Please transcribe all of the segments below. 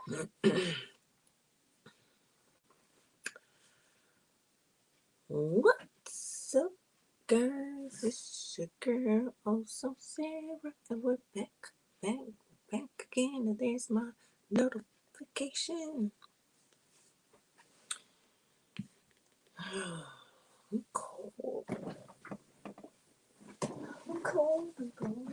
What's up, guys? It's your girl, oh so Sarah, and we're back again. And there's my notification. I'm cold. I'm cold. I'm cold.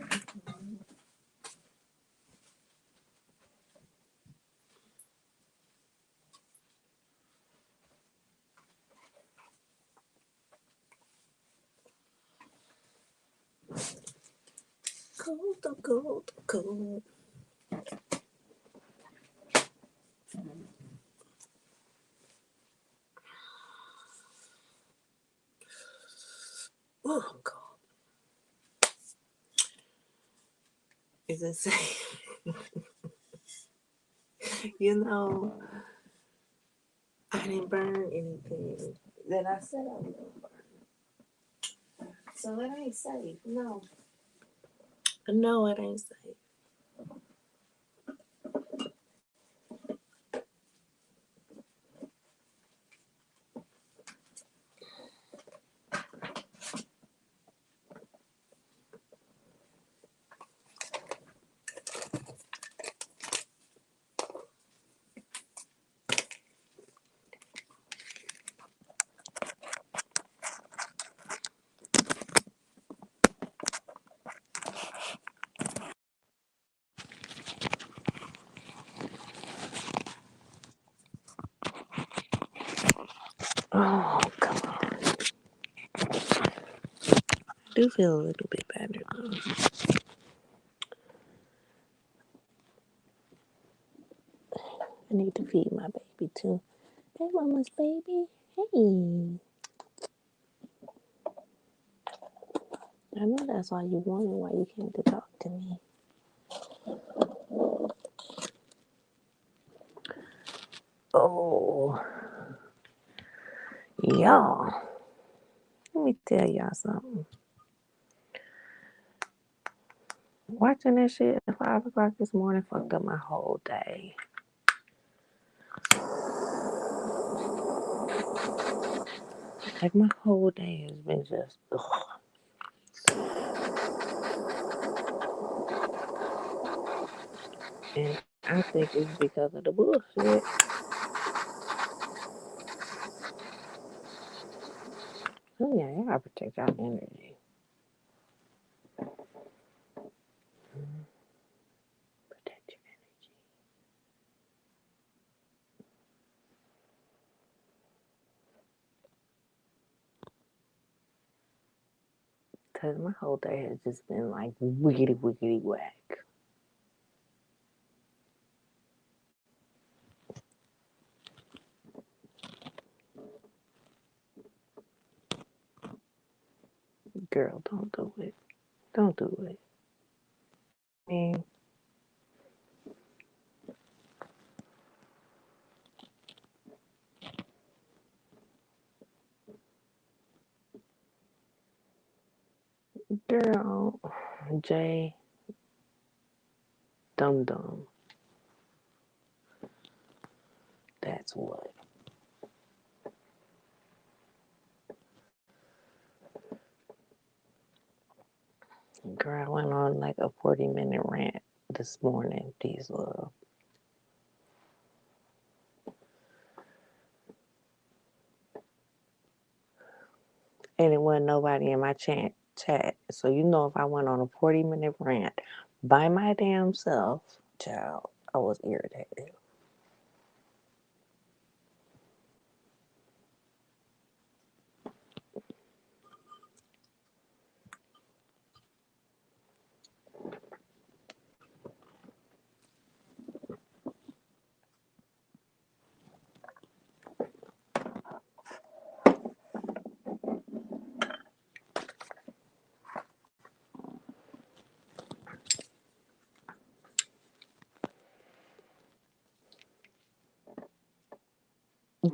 Cold. I'm cold. I'm cold. Oh, I'm cold. Is it safe? I didn't burn anything that I said I was gonna burn. So it ain't safe. No. No, it ain't safe. Oh, come on. I do feel a little bit better though. I need to feed my baby too. Hey, mama's baby. Hey. I know that's why you wanted, why you came to talk to me. Oh, y'all. Let me tell y'all something. Watching that shit at 5 o'clock this morning fucked up my whole day. Like, my whole day has been just, ugh. And I think it's because of the bullshit. Oh, yeah, you gotta protect your energy. Protect your energy. Because my whole day has just been like wiggity whack. Girl, don't do it. Don't do it. I mean, girl, Jay, dum dum. That's what. Girl, I went on like a 40-minute rant this morning, peace love. And it wasn't nobody in my chat. So you know if I went on a 40-minute rant by my damn self, child, I was irritated.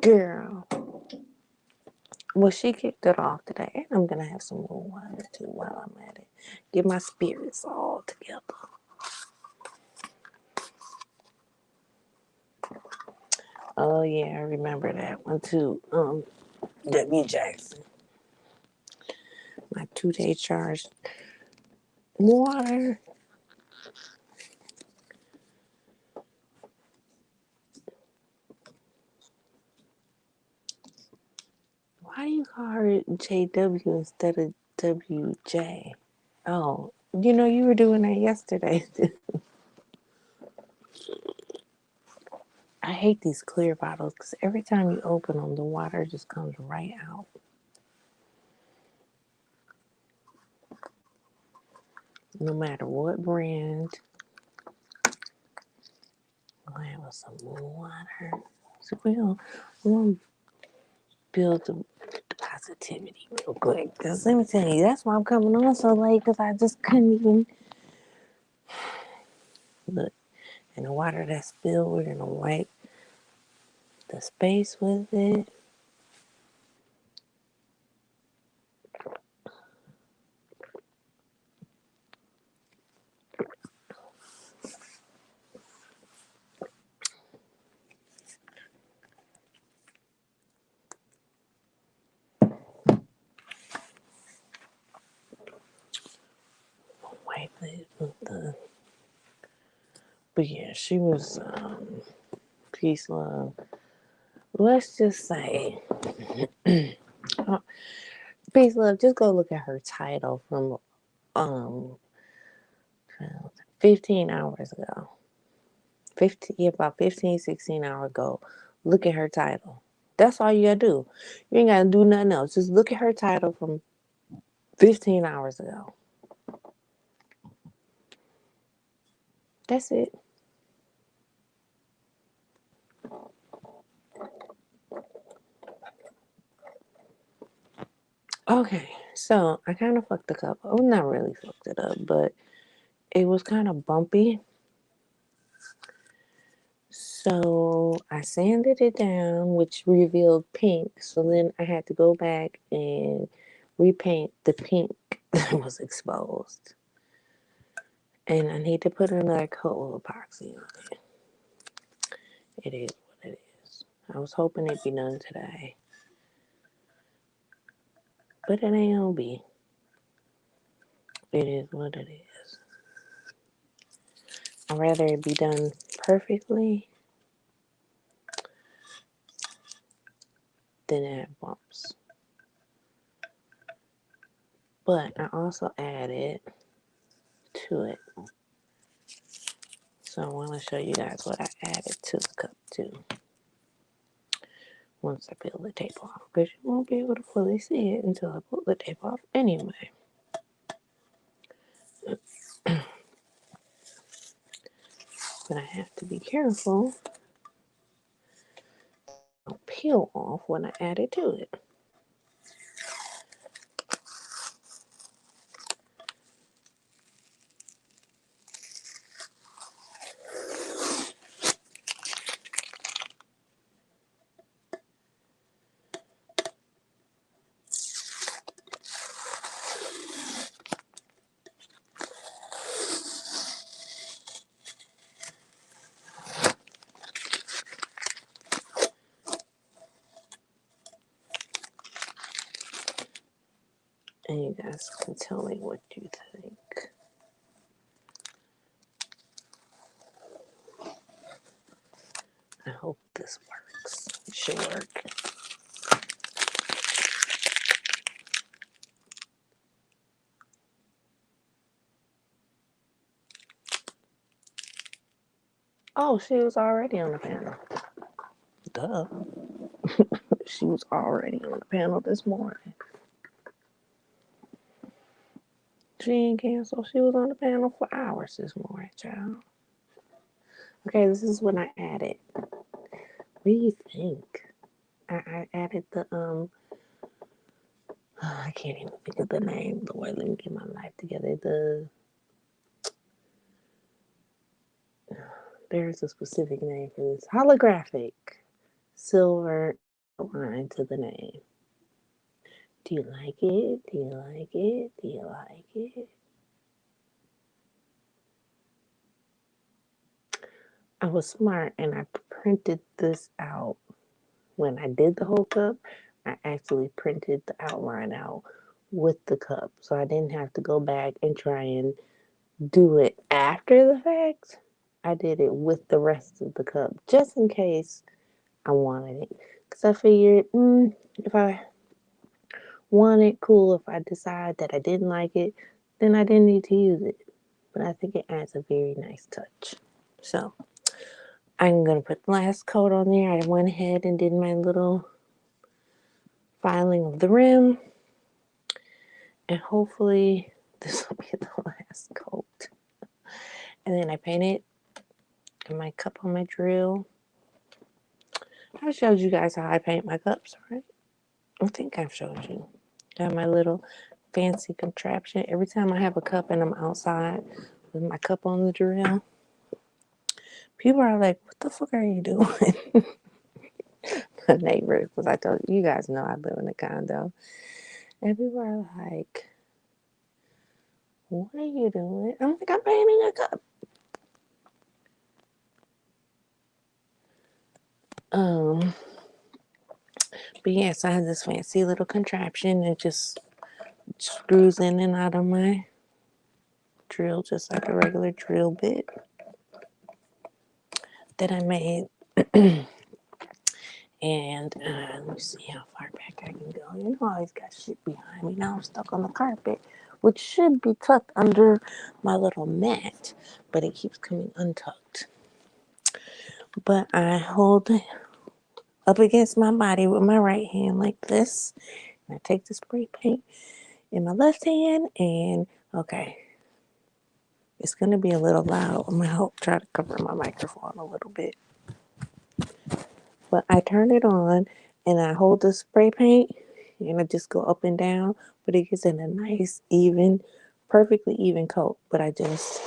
Girl. Well, she kicked it off today, and I'm gonna have some more wine too while I'm at it. Get my spirits all together. Oh yeah, I remember that one too. W Jackson. My 2 day charge. Water. Why do you call her JW instead of WJ? Oh, you were doing that yesterday. I hate these clear bottles because every time you open them, the water just comes right out. No matter what brand, I'll have some water. So we'll build the positivity real quick. Because let me tell you, that's why I'm coming on so late because I just couldn't even look. And the water that's spilled, we're going to wipe the space with it. Wipe it with the. But yeah, she was peace, love. Let's just say, peace, love. Just go look at her title from um 15 hours ago. 15, yeah, about 15, 16 hours ago. Look at her title. That's all you gotta do. You ain't gotta do nothing else. Just look at her title from 15 hours ago. That's it. Okay, so I kind of fucked the cup. Oh, not really fucked it up, but it was kind of bumpy. So I sanded it down, which revealed pink. So then I had to go back and repaint the pink that was exposed. And I need to put another coat of epoxy on it. It is what it is. I was hoping it'd be done today, but it ain't gonna be. It is what it is. I'd rather it be done perfectly than have bumps. But I also added to it. So I want to show you guys what I added to the cup too. Once I peel the tape off, because you won't be able to fully see it until I pull the tape off anyway. But I have to be careful don't peel off when I add it to it. And you guys can tell me what you think. I hope this works. It should work. Oh, she was already on the panel. Duh. She was already on the panel this morning. She ain't canceled. She was on the panel for hours this morning, child. Okay, this is when I added. What do you think? I added the I can't even think of the name. Lord, let me get my life together. There's a specific name for this. Holographic silver line to the name. Do you like it? Do you like it? Do you like it? I was smart and I printed this out. When I did the whole cup, I actually printed the outline out with the cup. So I didn't have to go back and try and do it after the fact. I did it with the rest of the cup just in case I wanted it. Because I figured, if I want it, cool. If I decide that I didn't like it, then I didn't need to use it. But I think it adds a very nice touch. So I'm going to put the last coat on there. I went ahead and did my little filing of the rim. And hopefully this will be the last coat. And then I painted my cup on my drill. I showed you guys how I paint my cups, right? I think I've showed you. I have my little fancy contraption. Every time I have a cup and I'm outside with my cup on the drill, people are like, what the fuck are you doing? The neighbors, because I told you guys know I live in a condo. And people are like, what are you doing? I'm like, I'm painting a cup. But yes, I have this fancy little contraption that just screws in and out of my drill, just like a regular drill bit that I made. And let me see how far back I can go. You know, I always got shit behind me. Now I'm stuck on the carpet, which should be tucked under my little mat, but it keeps coming untucked. But I hold it up against my body with my right hand like this. And I take the spray paint in my left hand, and okay, it's going to be a little loud. I'm going to try to cover my microphone a little bit. But I turn it on and I hold the spray paint and I just go up and down, but it gets in a nice, even, perfectly even coat. But I just,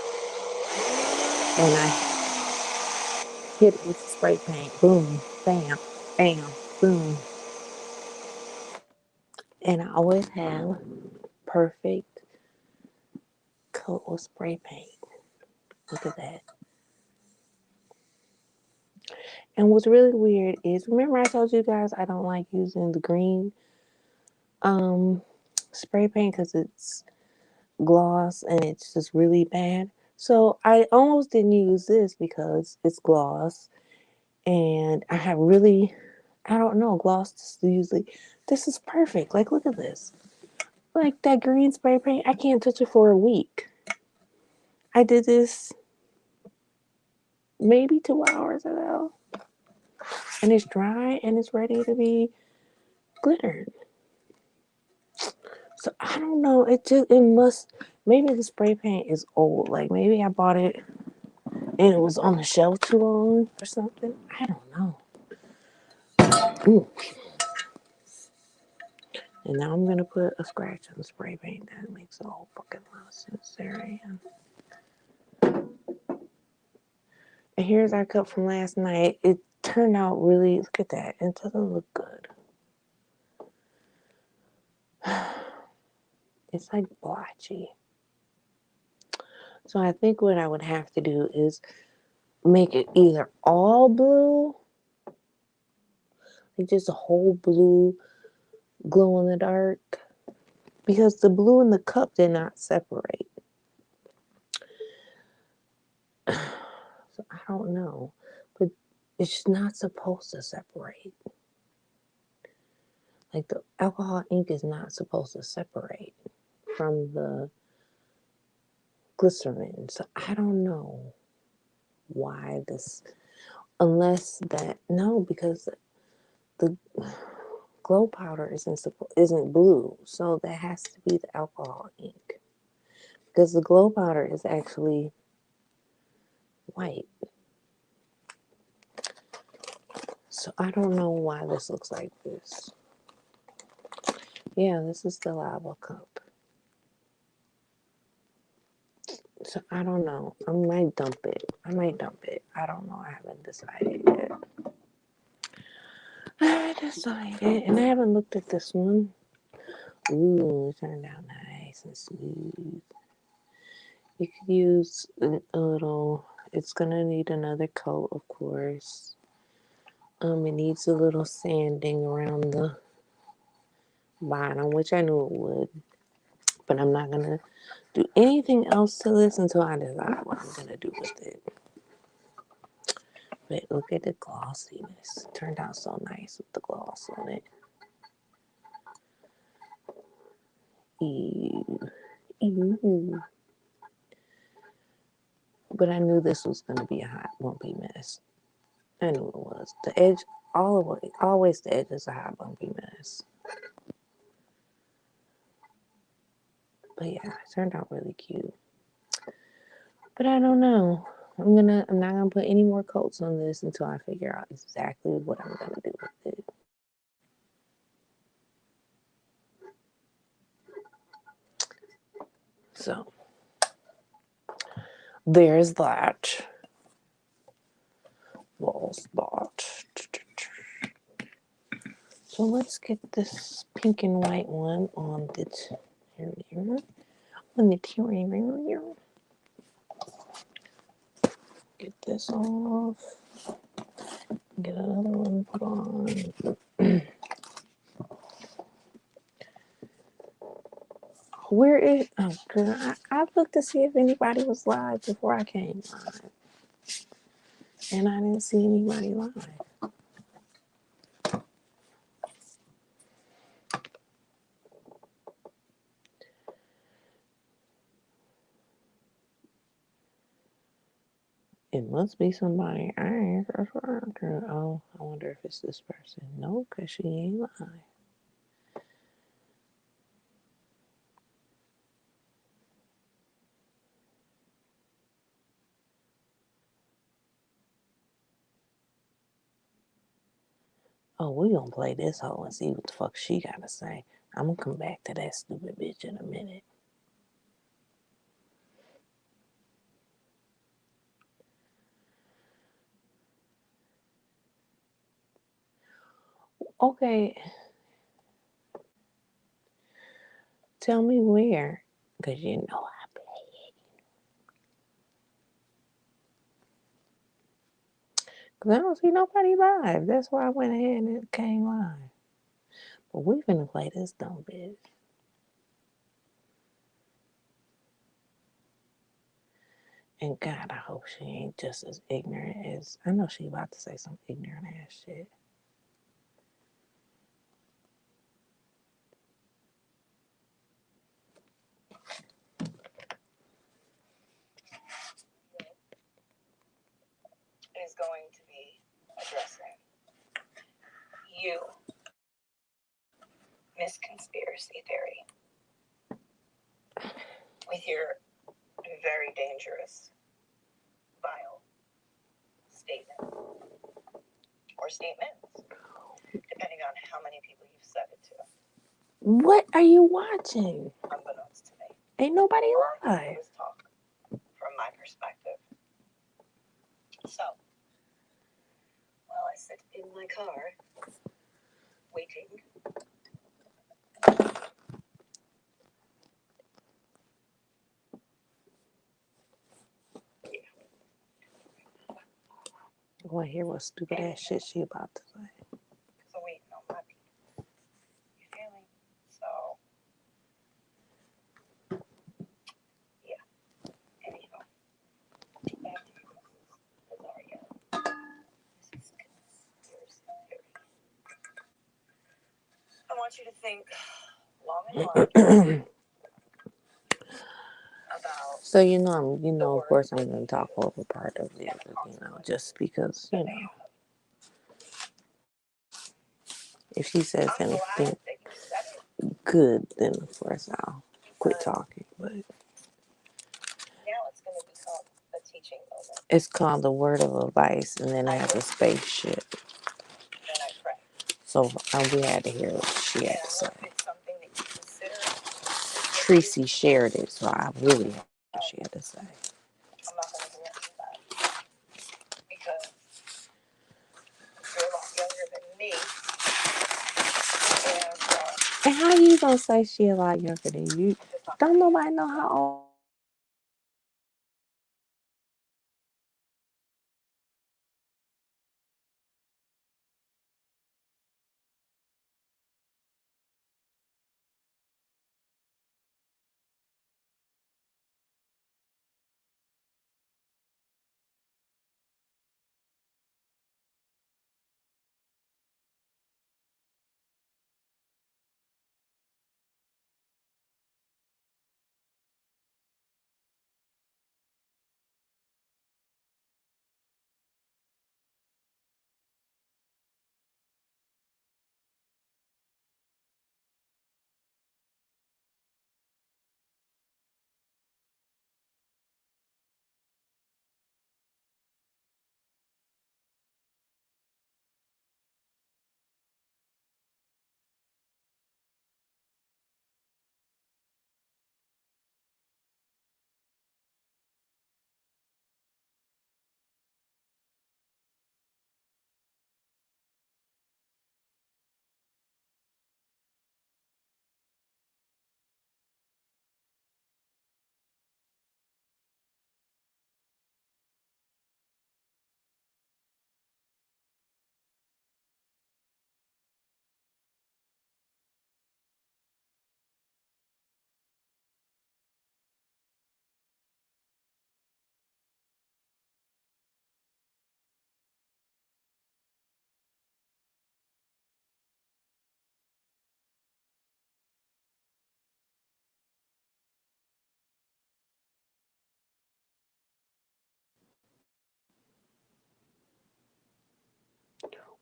and I hit it with the spray paint. Boom, bam, bam, boom. And I always have perfect coat of spray paint. Look at that. And what's really weird is, remember I told you guys I don't like using the green spray paint because it's gloss and it's just really bad. So I almost didn't use this because it's gloss and I have really, I don't know, gloss is usually, this is perfect. Like, look at this. Like that green spray paint, I can't touch it for a week. I did this maybe 2 hours ago and it's dry and it's ready to be glittered. So I don't know. It must, maybe the spray paint is old. Like maybe I bought it and it was on the shelf too long or something. I don't know. Ooh. And now I'm gonna put a scratch on the spray paint. That makes a whole fucking lot of sense there. And here's our cup from last night. It turned out really, look at that. It doesn't look good. It's like blotchy. So I think what I would have to do is make it either all blue, like just a whole blue glow in the dark, because the blue in the cup did not separate. So I don't know, but it's not supposed to separate. Like the alcohol ink is not supposed to separate from the glycerin. So I don't know why this, unless that, no, because the glow powder isn't blue, so that has to be the alcohol ink, because the glow powder is actually white. So I don't know why this looks like this. Yeah, this is the lava cup. So I don't know. I might dump it. I don't know. I haven't decided yet. And I haven't looked at this one. Ooh, it turned out nice and smooth. You could use a little, It's gonna need another coat, of course. It needs a little sanding around the bottom, which I knew it would. But I'm not gonna do anything else to this until I decide what I'm gonna do with it. But look at the glossiness. It turned out so nice with the gloss on it. Ew. Ew. But I knew this was gonna be a hot, bumpy mess. I knew it was. The edge, always the edge is a hot, bumpy mess. But yeah, it turned out really cute. But I don't know. I'm not gonna put any more coats on this until I figure out exactly what I'm gonna do with it. So there's that. Walls that. So let's get this pink and white one on the interior. On the interior. Get this off. Get another one put on. Where is? Oh, girl, I looked to see if anybody was live before I came live, and I didn't see anybody live. It must be somebody. Oh, I wonder if it's this person. No, because she ain't live. Oh, we gonna play this hoe and see what the fuck she gotta say. I'm gonna come back to that stupid bitch in a minute. Okay, tell me where, because you know I play it. Because I don't see nobody live. That's why I went ahead and came live. But we finna play this dumb bitch. And God, I hope she ain't just as ignorant as I know she about to say some ignorant ass shit. Is going to be addressing you, Miss Conspiracy Theory, with your very dangerous, vile statement or statements, depending on how many people you've said it to. What are you watching? Unbeknownst to me, Ain't nobody it live. was talk from my perspective. So, while I sit in my car, waiting, I want to hear what stupid ass shit she about to say. so waiting on my people. You feel me? So, yeah. Anyhow, back to you, Azaria. This is Conspiracy Theory. I want you to think long and hard about. So of course, I'm gonna talk over part of it, just because, if she says anything good, then of course I'll quit talking. But Now it's going to be called a teaching moment. it's called the word of advice, and then it has a spaceship. Then I pray. So we had to hear what she had to say. It's something that you consider. Tracy shared it, so I really heard what she had to say. I'm not going to do any of that because you're a lot younger than me. And how you gonna say she a lot younger than you? Don't nobody know how old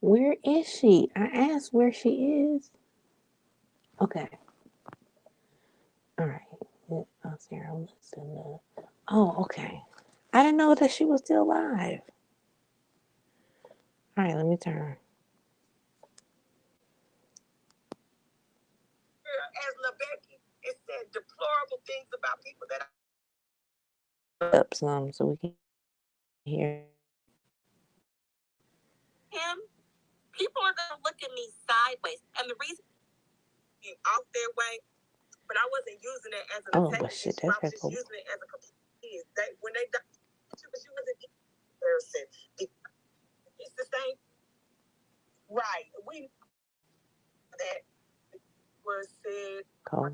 Where is she? I asked where she is. Okay. All right. Oh, Sarah, listen. Oh, okay. I didn't know that she was still alive. All right, let me turn. As LaBecky, it said deplorable things about people that Up some so we can hear. him. People are gonna look at me sideways, and the reason out their way, but I wasn't using it as an But shit, that's I was just using it as a complete. When they died, but she wasn't person. It's the same, right? We that was said. Of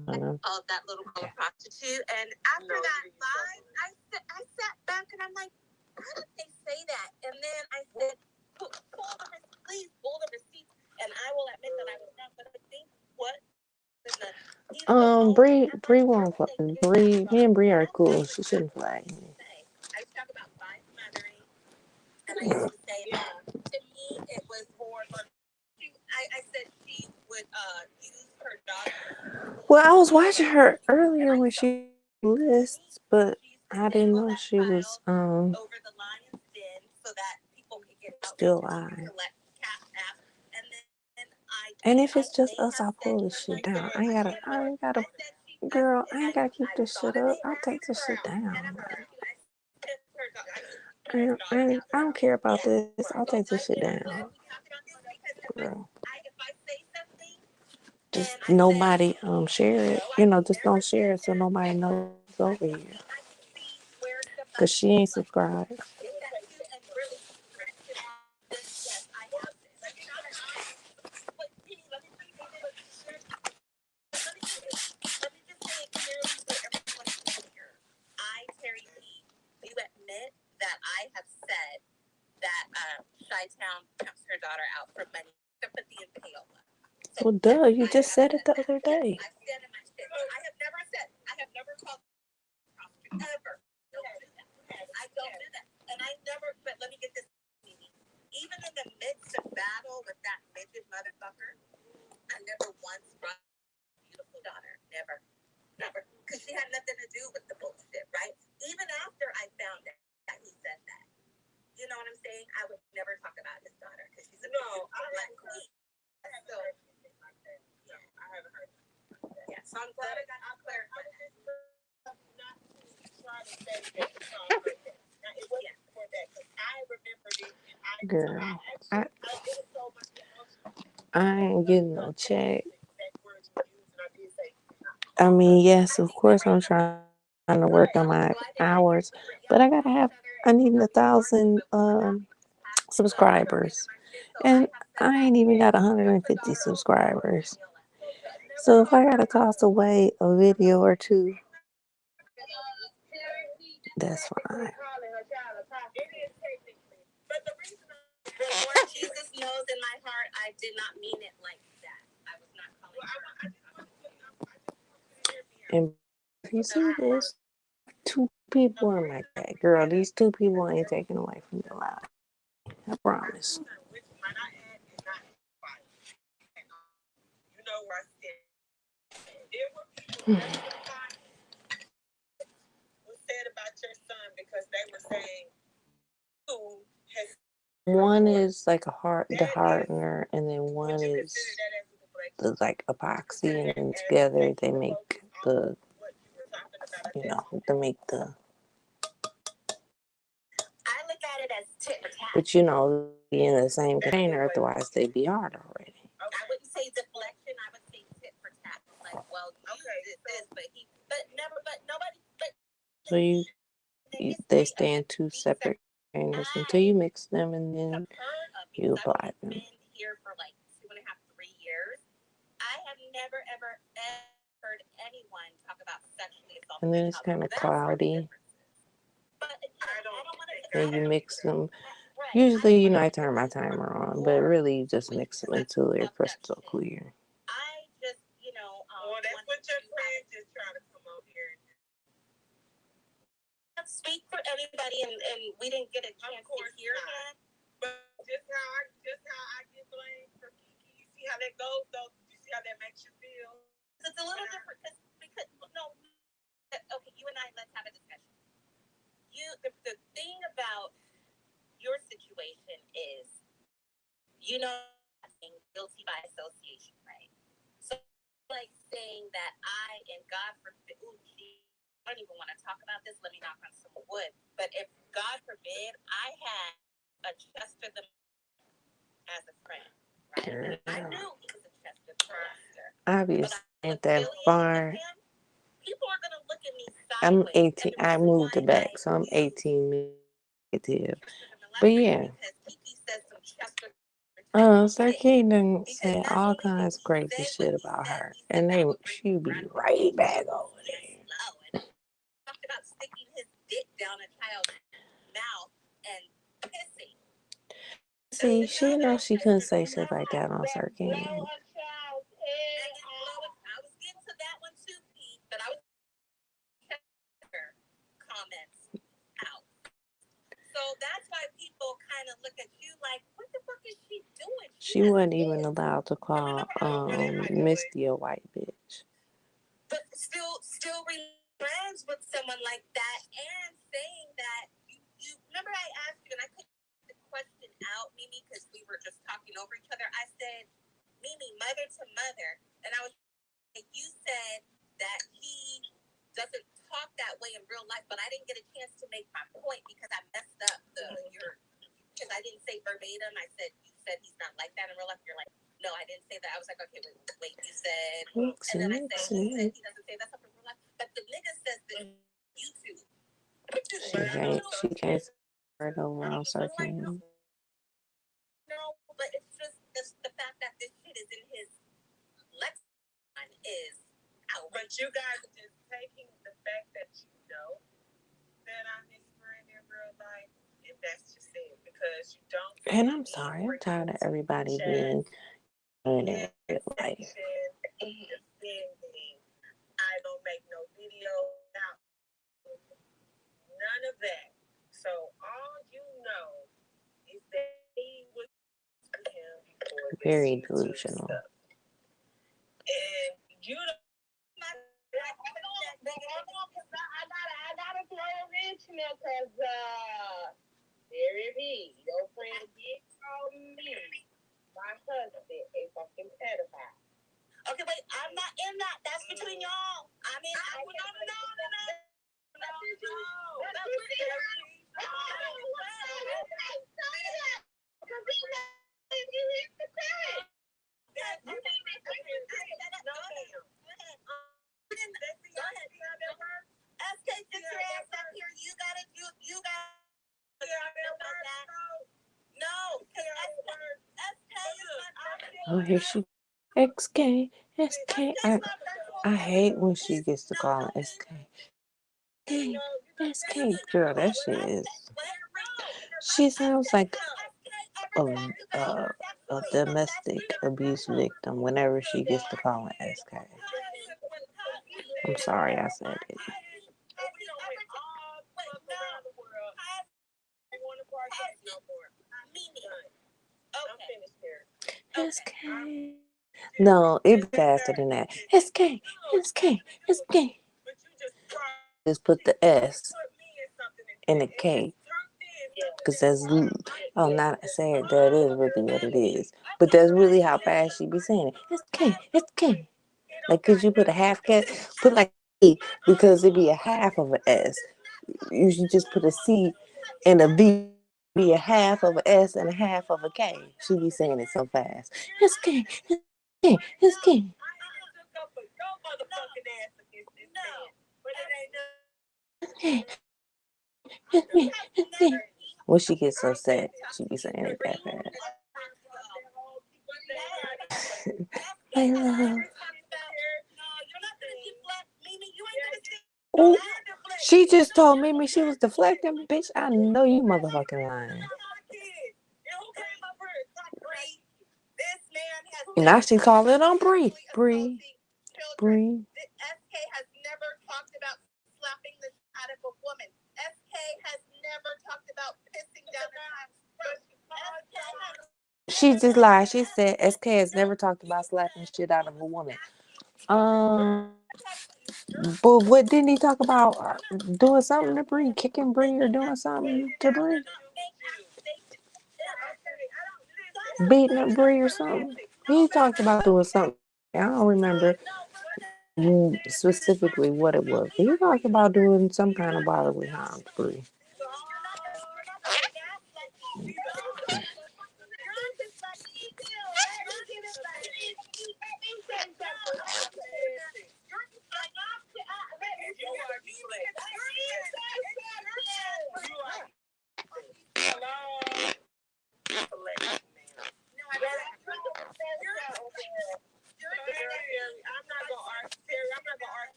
that little girl prostitute, and after that line, I sat back and I'm like, how did they say that? And then I said, pull the receipts, please pull the receipts, and I will admit that I was wrong. But I think what Bree won't fuck with Bree. Me and Bree are cool. She shouldn't flag me. I used to talk about vibe mothering, and I used to say, to me, it was more. I said she would use her daughter. Well, I was watching her earlier when she lists, but I didn't know she was over the lion's den so that people could get out still alive. And if it's just us, I'll pull this shit down. I ain't gotta, girl, I ain't gotta keep this shit up. I'll take this shit down. I don't care about this. I'll take this shit down. Girl. Just nobody share it. Just don't share it so nobody knows it's over here. Cause she ain't subscribed. That I have said that Chi-Town pimps her daughter out for money, sympathy, and payola. Well, duh, you just said it the other day. I stand in my shit. I have never called prostitute ever. I don't do that. And I never, but let me get this. Even in the midst of battle with that midget motherfucker, I never once brought a beautiful daughter. Never. Because she had nothing to do with the bullshit, right? Even after I found out that he said that. You know what I'm saying? I would never talk about his daughter because she's a black queen. So, yeah, I haven't heard that. Yeah, so I'm glad I got clarified that. Not to try to say that it wasn't for that because I remembered it and Girl, I ain't getting no check. I mean, yes, of course I'm trying to work on my hours, but I need 1,000 subscribers. And I ain't even got 150 subscribers. So if I gotta toss away a video or two, that's fine. Jesus knows in my heart I did not mean it like that. I was not calling her. And if you see this, 2 people in my chat, girl, these 2 people ain't taken away from your life. I promise. One is like the hardener, and then one is the like epoxy, and then together they make the, I look at it as tit for tat. But be in the same container, otherwise they'd be hard already. I wouldn't say deflection. I would say tit for tat. Like, well, you did this, but nobody. So they stay in 2 separate containers until you mix them, and then you apply them. I've been here for like 2.5, 3 years. I have never ever heard anyone talk about sexually assault. And then it's kind of cloudy. And you mix them. Usually, I turn my timer on, but really you just mix them until they're crystal clear. I just, that's what your friend just trying to come over here. Can't speak for anybody, and we didn't get a chance to hear that. But just how I get see how that goes, though? You see how that makes you feel? It's a little different because no. Okay, you and I, let's have a discussion. The thing about your situation is, being guilty by association, right? So, like saying that and God forbid, I don't even want to talk about this. Let me knock on some wood. But if God forbid, I had a Chester the as a friend, right? I knew he was a Chester the Monster. Obviously, ain't that far. People are gonna look at me I'm sideways. 18. I moved it back, so I'm 18 negative. But yeah. Sir King done said all kinds of crazy shit about her. And she be right back over there. Talked about sticking his dick down a child's mouth and pissing. See, she knows she couldn't say shit like that on Sir King. I was getting to that one too, Pete, but I was comments out. So that's why people kind of look at you like, what the fuck is she doing? She wasn't even allowed to call Misty a white bitch. But still friends with someone like that and saying that you remember I asked you and I couldn't get the question out, Mimi, because we were just talking over each other. I said, Mimi, mother to mother, and you said that he doesn't talk that way in real life, but I didn't get a chance to make my point because I messed up because I didn't say verbatim. I said, you said he's not like that in real life. You're like, no, I didn't say that. I was like, okay, wait, you said, and then I said, he doesn't say that's up in real life, but the nigga says that YouTube. She can't say it over on Sir King. No, but it's just the fact that this shit is in his lexicon is out. But you guys are just taking the fact that that I'm his friend in real life, and that's just it, because you don't. And I'm sorry, I'm tired of everybody being in it. Like, Defending. I don't make no video out. None of that. So all you know is that he was him before very delusional. stuff. And you don't. I gotta throw a wrench in there because there it is. Your friend did call me, my husband, a fucking pedophile. Okay, wait, I'm not in that. That's between y'all. I mean, oh, here she XK. I hate when she gets to call SK. SK, girl, that shit is. She sounds like a domestic abuse victim whenever she gets to calling SK. I'm sorry I said it. SK. No, it'd be faster than that. SK. Just put the S in the K. Because that's, not saying that is really what it is. But that's really how fast she be saying it. SK. Like, could you put a half K? Put like E, because it'd be a half of an S. You should just put a C and a V. Be a half of an S and a half of a K. She be saying it so fast. SK. When she gets so sad, she be saying it that fast. My love. Ooh, she just told Mimi she was deflecting. Bitch, I know you motherfucking lying. Now she calling on Bree. Bree. SK has never talked about slapping the out of a woman. SK has never talked about pissing down the She just lied. She said SK has never talked about slapping shit out of a woman. But what didn't he talk about? Doing something to Bree, kicking Bree, or doing something to Bree, beating up Bree or something. He talked about doing something. I don't remember specifically what it was, but he talked about doing some kind of bodily harm to Bree.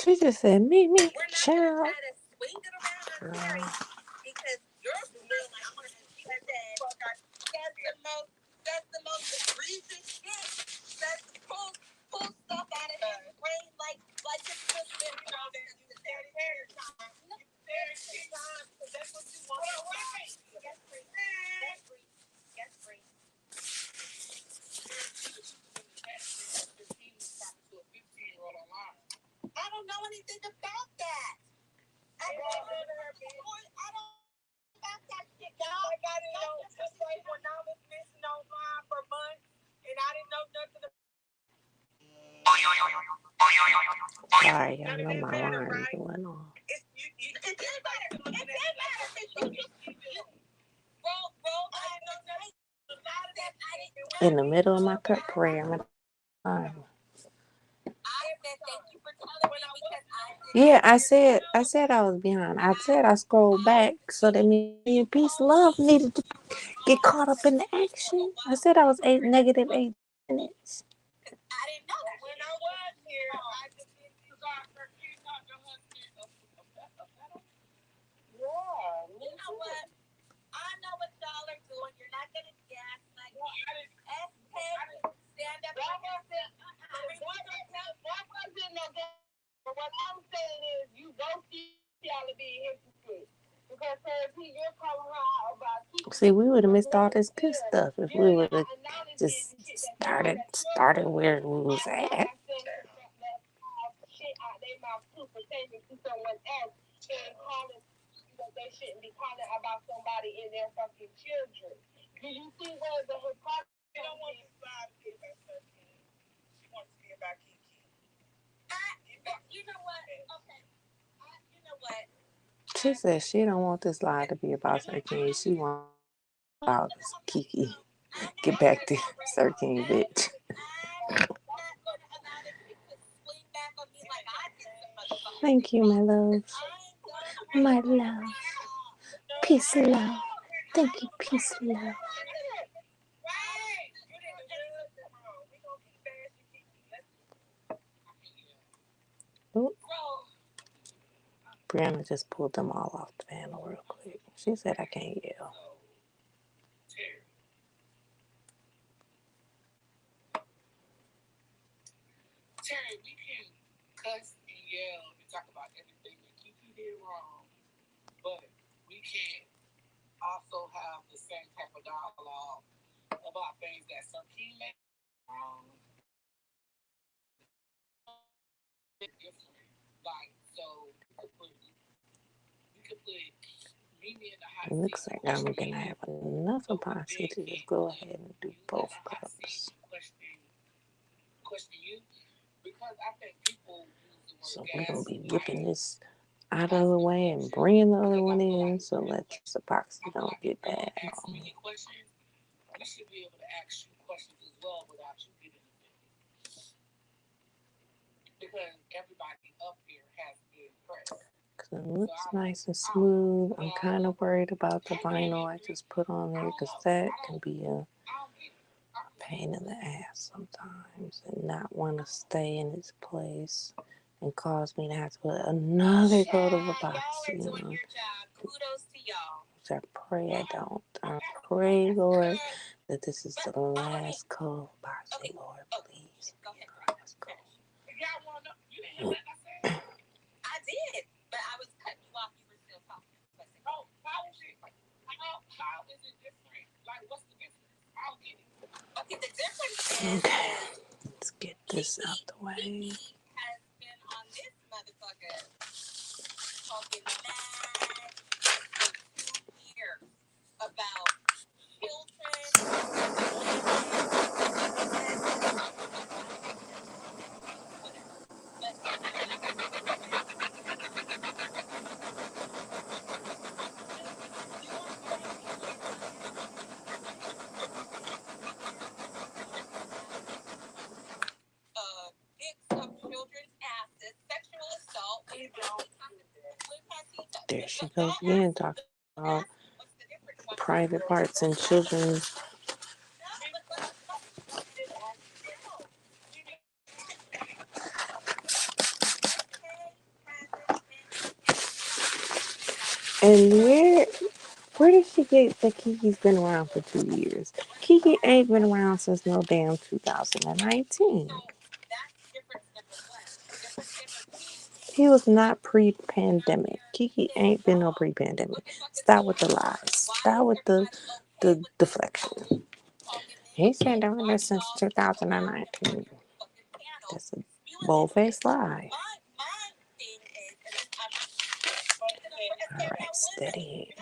She just said, me, child. That's the most egregious shit. That's pull stuff out of his brain like it's just been that's what you want. Yes, free. Yes, free. I don't know anything about that. I don't know about that shit, y'all. I got it on just like when I was missing online for months and I didn't know nothing about. Sorry, y'all know my alarm going off. In the middle of my cut prayer, yeah, I said I was behind. I said I scrolled back so that me and Peace Love needed to get caught up in the action. I said I was -8 minutes. I didn't know that. When I was here, I just didn't start for you not your husband. Yeah. You know what? I know what y'all are doing. You're not gonna gas like SK. Stand up. That wasn't no gas. But what I'm saying is, you both y'all to be hypocrites. Because you're calling her out about keeping. See, we would have missed all this good stuff if we would have just started where we was at. Shit out their mouth too, pertaining to someone else and calling that they shouldn't be calling about somebody in their fucking children. Do you see where the hypocrisy? She don't want to slide to be about 13. She wants to be about Kiki. You know what? Okay. You know what? She said she don't want this lie to be about 13. She wants about Kiki. Get back to 13, bitch. Thank you, my love. My love. Peace, love. Thank you, peace, love. Ooh. Brianna just pulled them all off the panel real quick. She said I can't yell. Terry, we can cuss and yell and talk about everything that Kiki did wrong, but we can't also have the same type of dialogue about things that Sarkeen made wrong. Different. Like, so we could put Mimi in the hot It looks like I'm going to have enough epoxy to just go ahead and do both cups. Question you, because I think people use the word So we're going to be ripping gaslight. this out of the way and bringing the other one in so that this epoxy don't get bad on me. We should be able to ask you questions as well without you getting offended. Because everybody up here has been pressed. Because it looks nice and smooth. I'm kind of worried about the vinyl I just put on there because that can be a pain in the ass sometimes and not want to stay in its place and cause me to have to put another coat of epoxy on. Which I pray I don't. I pray, Lord, that this is the last coat of epoxy, Lord, please. Let's go. Okay, the difference is Okay, let's get this out the way. Kiki has been on this motherfucker talking mad for 2 years about children's asses, sexual assault. There she goes again, talking about private parts in children's. And where did she get that Kiki's been around for 2 years? Kiki ain't been around since no damn 2019. He was not pre-pandemic. Kiki ain't been no pre-pandemic. Stop with the lies. Stop with the deflection. He's been doing this since 2019. That's a bold-faced lie. All right, steady.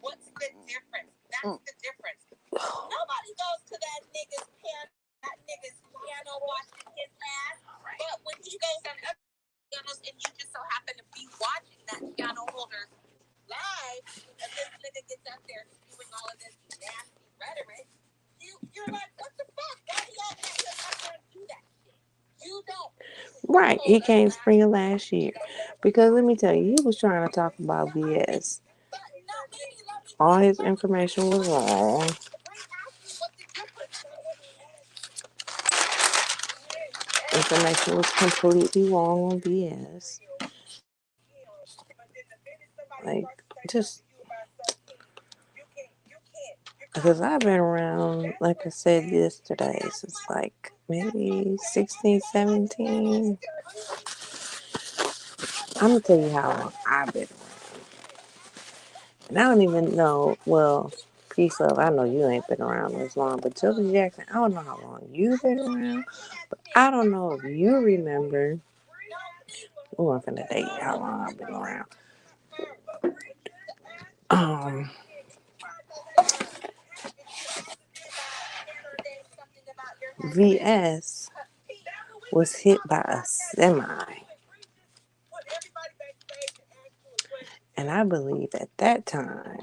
What's the difference? That's the difference. Nobody goes to that nigga's piano watching his ass. But when he goes on other pianos and you just so happen to be watching that piano holder live, and this nigga gets up there spewing all of this nasty rhetoric, you're like, what the fuck? Why do y'all let him up there and do that shit? You don't. Right, he came spring of last year. Because let me tell you, he was trying to talk about BS. All his information was wrong. Information was completely wrong on BS. Like, just because I've been around, like I said yesterday, since like maybe 16, 17. I'm going to tell you how long I've been around. And I don't even know, well, Peace Love, I know you ain't been around as long, but Joker Jackson, I don't know how long you've been around, but I don't know if you remember. Oh, I'm finna date how long I've been around. VS was hit by a semi. And I believe at that time,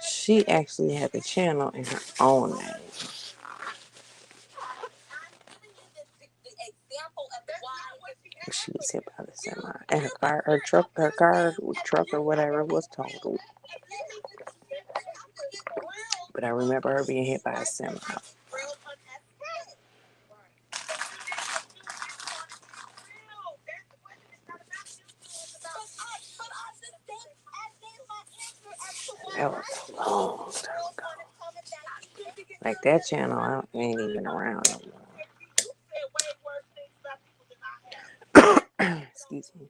she actually had the channel in her own name. She was hit by the semi. And her truck or whatever was totaled. But I remember her being hit by a semi. That was a long time ago. Like that channel ain't even around no more. Excuse me.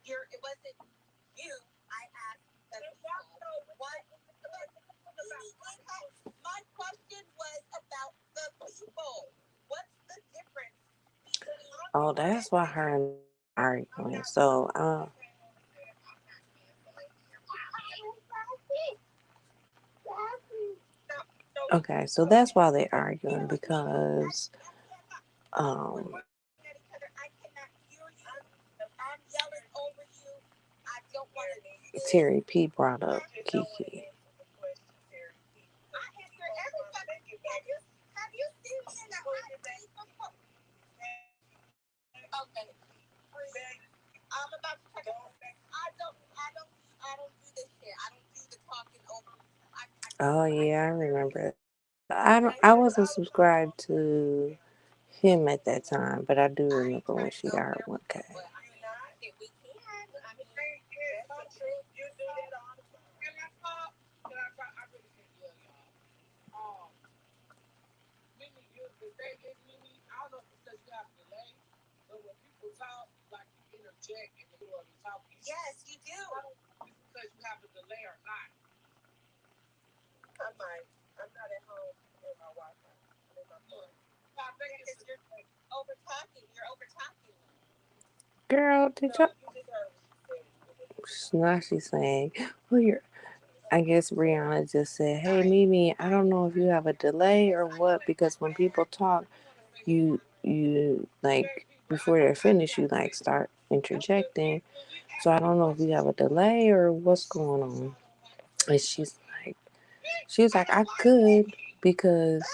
It wasn't you. I asked the people. What? My question was about the people. What's the difference? Oh, that's why her and arguing. So, okay, so that's why they're arguing because, Terry P brought up Kiki. I answer every fucking. Have you seen me in the hot seat before? Okay. I'm about to check. I don't do this shit. I don't do the talking over. Oh yeah, I remember. I wasn't subscribed to him at that time, but I do remember when she got her 1K. Yes, you do. Because you have a delay or not. I'm not at home in my Wi-Fi. I'm in my phone. Because you're over talking. You're over talking. Girl, did y'all? Now she's saying, "Well, you're." I guess Rihanna just said, "Hey, Mimi, I don't know if you have a delay or what, because when people talk, you like before they're finished, you like start interjecting. So I don't know if you have a delay or what's going on." And she was like, "I could because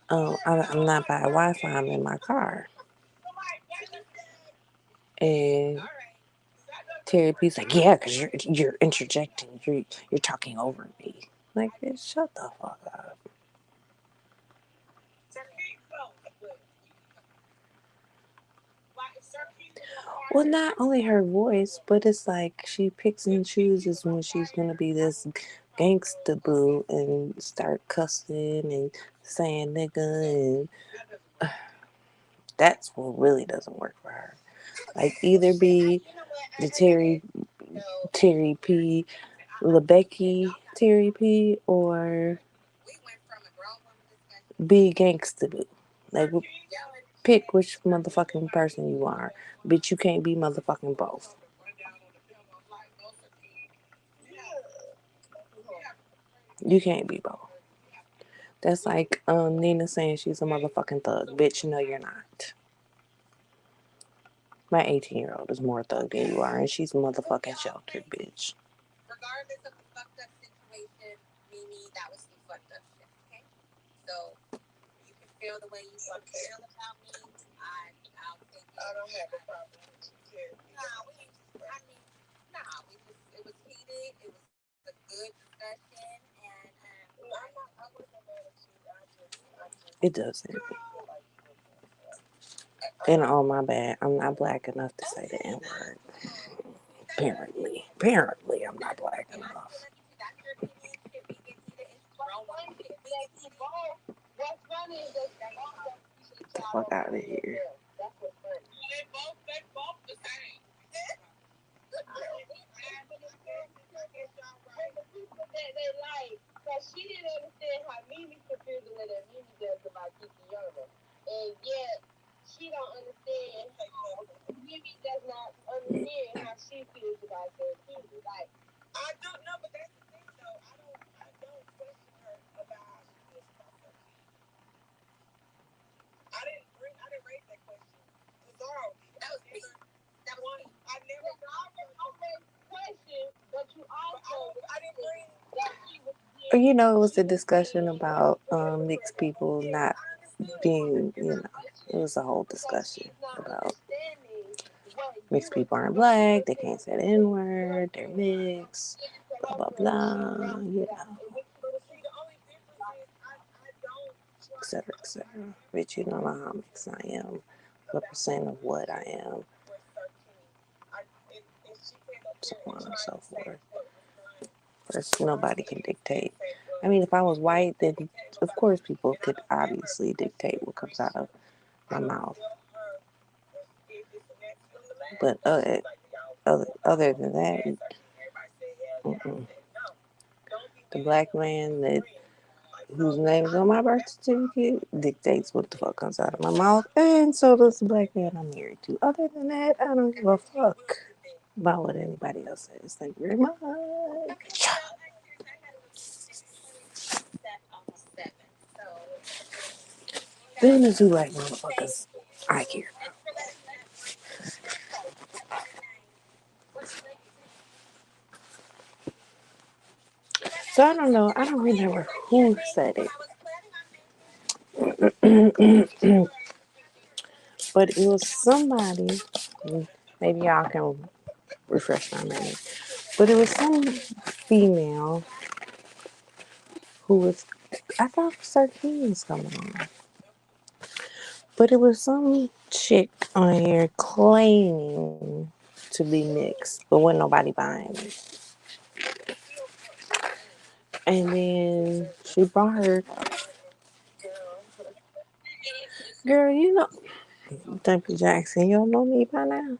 I'm not by Wi-Fi. I'm in my car." And Terry P's like, "Yeah, because you're interjecting. You're talking over me." Like, bitch, shut the fuck up. Well, not only her voice, but it's like she picks and chooses when she's gonna be this gangsta boo and start cussing and saying nigga, and that's what really doesn't work for her. Like, either be the Terry P, LeBecky Terry P, or be gangsta boo. Like, pick which motherfucking person you are. Bitch, you can't be motherfucking both. You can't be both. That's like Nina saying she's a motherfucking thug. Bitch, no, you're not. My 18-year-old is more thug than you are, and she's motherfucking sheltered, bitch. Regardless of the fucked up situation, Mimi, that was some fucked up shit, okay? So, you can feel the way you feel about me. I'll take it. I don't have a problem with you. It was heated. It was a good discussion, and I wasn't mad at you. It doesn't. And oh, my bad. I'm not black enough to say the N word. Apparently, I'm not black enough. Get the fuck out of here. She didn't understand how Mimi could feel the way that Mimi does about Kiki Younger. And yet, she don't understand. Mimi does not understand how she feels about their Kiki. Like, I don't know, but that's the thing, though. I don't question her about how she feels about her Kiki. I didn't raise that question. Cesaro, that was me. That was me. I never raised the question, but you also, I didn't bring that she was. You know, it was a discussion about mixed people not being, it was a whole discussion about mixed people aren't black, they can't say the N word, they're mixed, blah, blah, blah, et cetera, et cetera. But you don't know how mixed I am, what percent of what I am, so on and so forth. First, nobody can dictate. I mean, if I was white, then of course people could obviously dictate what comes out of my mouth. But other than that, the black man whose name is on my birth certificate dictates what the fuck comes out of my mouth, and so does the black man I'm married to. Other than that, I don't give a fuck about what anybody else says. Thank you very much. Then the two black motherfuckers I care about. So I don't know. I don't remember who said it, but it was somebody. Maybe y'all can refresh my memory. But it was some female who was. I thought 13 was coming on, but it was some chick on here claiming to be mixed, but wasn't nobody buying it. And then she brought her girl. You know, Dumpy Jackson. You don't know me by now.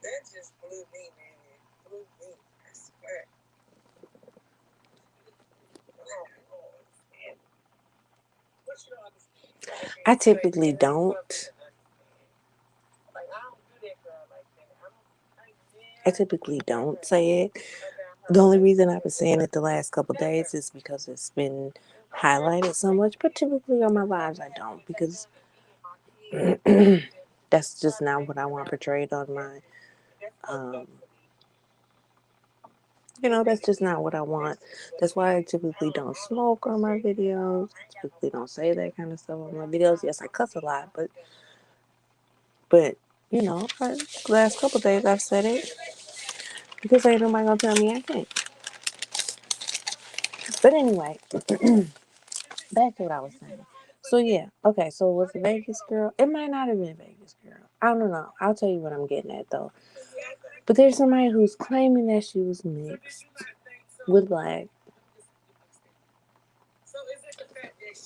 That just blew me, man. It blew me. I swear. Oh, Lord. And what you don't understand. I typically don't. Like, I don't do that girl like that. I typically don't say it. The only reason I've been saying it the last couple of days is because it's been highlighted so much. But typically on my lives, I don't because that's just not what I want portrayed on my. Um, that's just not what I want. That's why I typically don't smoke on my videos. Typically don't say that kind of stuff on my videos. Yes, I cuss a lot, but the last couple of days I've said it because ain't nobody gonna tell me I can't. But anyway, back to what I was saying. So yeah, okay. So was it Vegas Girl? It might not have been Vegas Girl. I don't know. I'll tell you what I'm getting at though. But there's somebody who's claiming that she was mixed with black,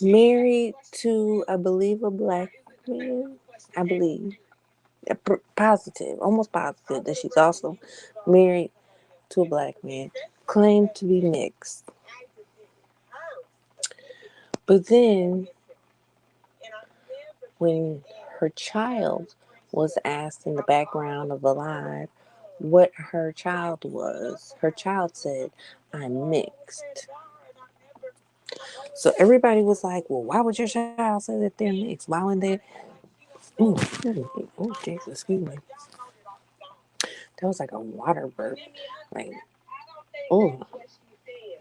married to I believe a black man. I believe positive, almost positive that she's also married to a black man. Claimed to be mixed, but then when her child was asked in the background of the live what her child was, her child said, "I'm mixed." So everybody was like, "Well, why would your child say that they're mixed? Why wouldn't they?" Oh, oh, Jesus, excuse me. That was like a water burp. Like, oh,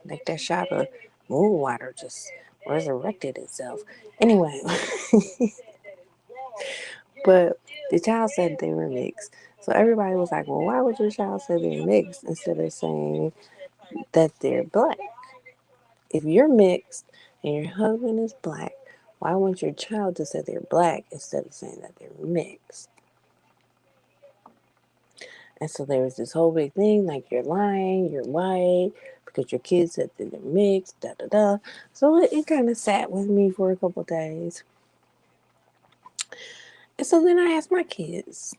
like that shot of moon water just resurrected itself. Anyway, but the child said they were mixed. So everybody was like, well, why would your child say they're mixed instead of saying that they're black? If you're mixed and your husband is black, why wouldn't your child just say they're black instead of saying that they're mixed? And so there was this whole big thing like you're lying, you're white, because your kids said that they're mixed, da da da. So it kind of sat with me for a couple days. And so then I asked my kids,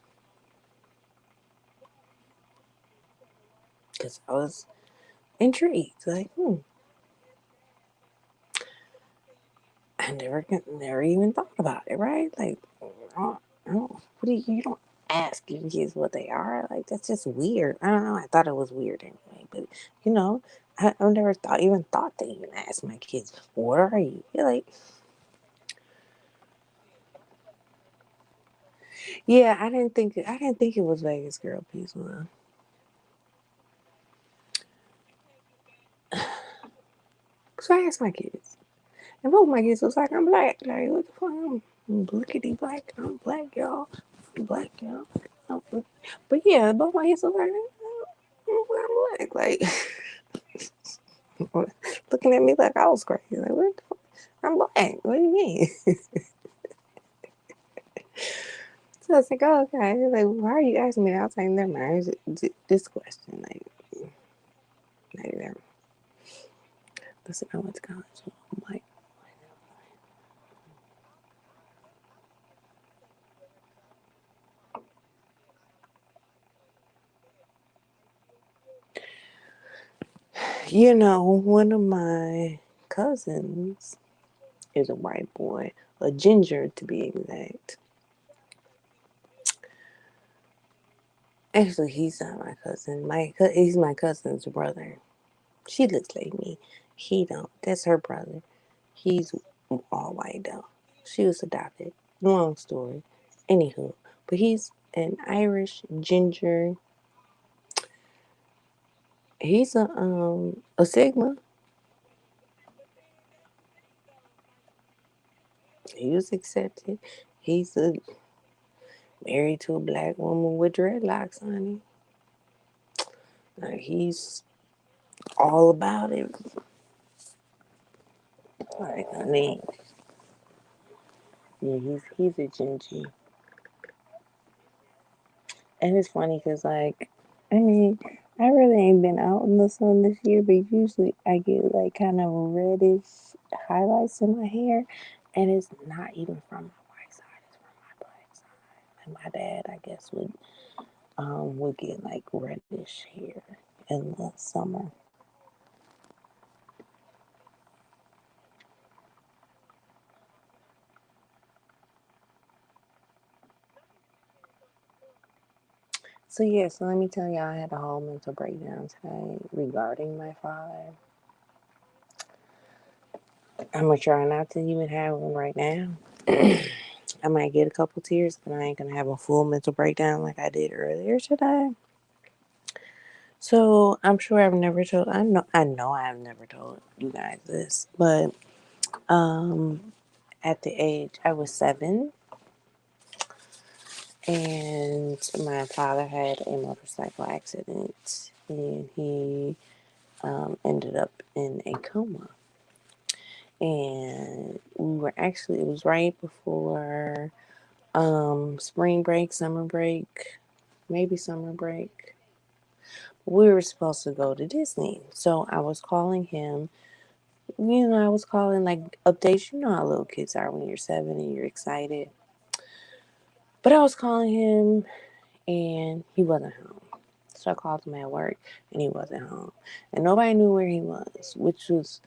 because I was intrigued, like, I never even thought about it, right? Like, what do you don't ask your kids what they are? Like, that's just weird. I don't know. I thought it was weird anyway, but you know, I've never even thought to even ask my kids, what are you? You're like, yeah, I didn't think it was Vegas Girl Peaceful. So I asked my kids, and both my kids was like, I'm black. Like, what the fuck? I'm blickety black. I'm black, y'all. I'm black, y'all. But yeah, both my kids was like, I'm black. Like, looking at me like I was crazy. Like, what the fuck? I'm black. What do you mean? So I was like, oh, okay. They're like, why are you asking me that? I was like, never mind. This question. Like, never. Listen, I went to college. So I'm like, one of my cousins is a white boy, a ginger to be exact. Actually, he's not my cousin. He's my cousin's brother. She looks like me. He don't. That's her brother. He's all white though. She was adopted. Long story. Anywho, but he's an Irish ginger. He's a Sigma. He was accepted. He's married to a black woman with dreadlocks, honey. He's all about it. Like, honey, yeah, he's a Gingy. And it's funny because, like, I mean, I really ain't been out in the sun this year, but usually I get like kind of reddish highlights in my hair, and it's not even from my white side; it's from my black side. And my dad, I guess, would get like reddish hair in the summer. So yeah, so let me tell y'all, I had a whole mental breakdown today regarding my father. I'm gonna try not to even have one right now. I might get a couple tears, but I ain't gonna have a full mental breakdown like I did earlier today. So I'm sure I've never told. I know I've never told you guys this, but at the age I was 7, and my father had a motorcycle accident, and he ended up in a coma. And we were actually, it was right before spring break, summer break, maybe summer break. We were supposed to go to Disney. So I was calling him. I was calling like updates. You know how little kids are when you're 7 and you're excited. But I was calling him and he wasn't home. So I called him at work and he wasn't home. And nobody knew where he was, which was